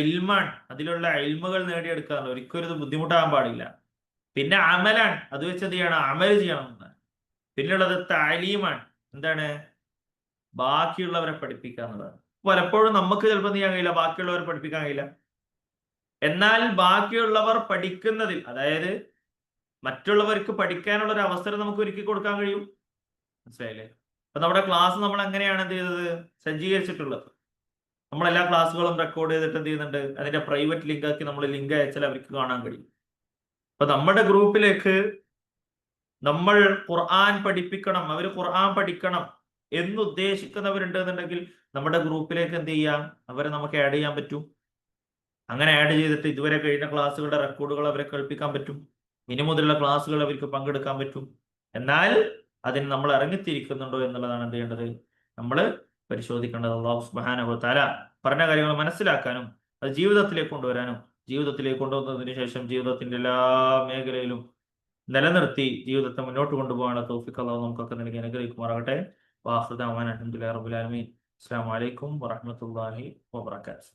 ഇൽമാണ്, അതിലുള്ള ഇൽമുകൾ നേടിയെടുക്കുക എന്നുള്ളത്. ഒരിക്കലും ഇത് ബുദ്ധിമുട്ടാകാൻ പാടില്ല. പിന്നെ അമലാണ്, അത് വെച്ച് എന്ത് ചെയ്യണം, അമൽ ചെയ്യണം എന്ന്. പിന്നെയുള്ളത് താലീമാണ്, എന്താണ്, ബാക്കിയുള്ളവരെ പഠിപ്പിക്കുക എന്നുള്ളതാണ്. പലപ്പോഴും നമുക്ക് ചിലപ്പോൾ എന്ത് ചെയ്യാൻ കഴിയില്ല, ബാക്കിയുള്ളവരെ പഠിപ്പിക്കാൻ കഴിയില്ല. എന്നാൽ ബാക്കിയുള്ളവർ പഠിക്കുന്നതിൽ, അതായത് മറ്റുള്ളവർക്ക് പഠിക്കാനുള്ള ഒരു അവസരം നമുക്ക് ഒരുക്കി കൊടുക്കാൻ കഴിയും. മനസ്സിലായില്ലേ? അപ്പൊ നമ്മുടെ ക്ലാസ് നമ്മൾ എങ്ങനെയാണ് എന്ത് ചെയ്തത്, സജ്ജീകരിച്ചിട്ടുള്ളത്? നമ്മളെല്ലാ ക്ലാസ്സുകളും റെക്കോർഡ് ചെയ്തിട്ട് എന്ത് ചെയ്യുന്നുണ്ട്, അതിന്റെ പ്രൈവറ്റ് ലിങ്ക് ആക്കി നമ്മൾ ലിങ്ക് അയച്ചാൽ അവർക്ക് കാണാൻ കഴിയും. അപ്പൊ നമ്മുടെ ഗ്രൂപ്പിലേക്ക് നമ്മൾ ഖുർആൻ പഠിപ്പിക്കണം, അവർ ഖുർആൻ പഠിക്കണം എന്നുദ്ദേശിക്കുന്നവരുണ്ട് എന്നുണ്ടെങ്കിൽ നമ്മുടെ ഗ്രൂപ്പിലേക്ക് എന്ത് ചെയ്യാം, അവരെ നമുക്ക് ആഡ് ചെയ്യാൻ പറ്റും. അങ്ങനെ ആഡ് ചെയ്തിട്ട് ഇതുവരെ കഴിഞ്ഞ ക്ലാസ്സുകളുടെ റെക്കോർഡുകൾ അവരെ കേൾപ്പിക്കാൻ പറ്റും. ഇനി മുതലുള്ള ക്ലാസ്സുകൾ അവർക്ക് പങ്കെടുക്കാൻ പറ്റും. എന്നാൽ അതിന് നമ്മൾ ഇറങ്ങിത്തിരിക്കുന്നുണ്ടോ എന്നുള്ളതാണ് എന്ത് ചെയ്യേണ്ടത്, നമ്മൾ പരിശോധിക്കേണ്ടത്. അല്ലാഹു സുബ്ഹാനഹു വ തആല പറഞ്ഞ കാര്യങ്ങൾ മനസ്സിലാക്കാനും അത് ജീവിതത്തിലേക്ക് കൊണ്ടുവരാനും, ജീവിതത്തിലേക്ക് കൊണ്ടുവന്നതിന് ശേഷം ജീവിതത്തിന്റെ എല്ലാ മേഖലയിലും നിലനിർത്തി ജീവിതത്തെ മുന്നോട്ട് കൊണ്ടുപോകാനുള്ള തൗഫീഖ് അല്ലാഹു നമുക്കൊക്കെ നൽകി അനുഗ്രഹിക്കുമാറാകട്ടെ. വാഖിറു ദഅ്വാനാ അൽഹംദുലില്ലാഹി റബ്ബിൽ ആലമീൻ. അസ്സലാമു അലൈക്കും വറഹ്മത്തുള്ളാഹി വബറകാതുഹു.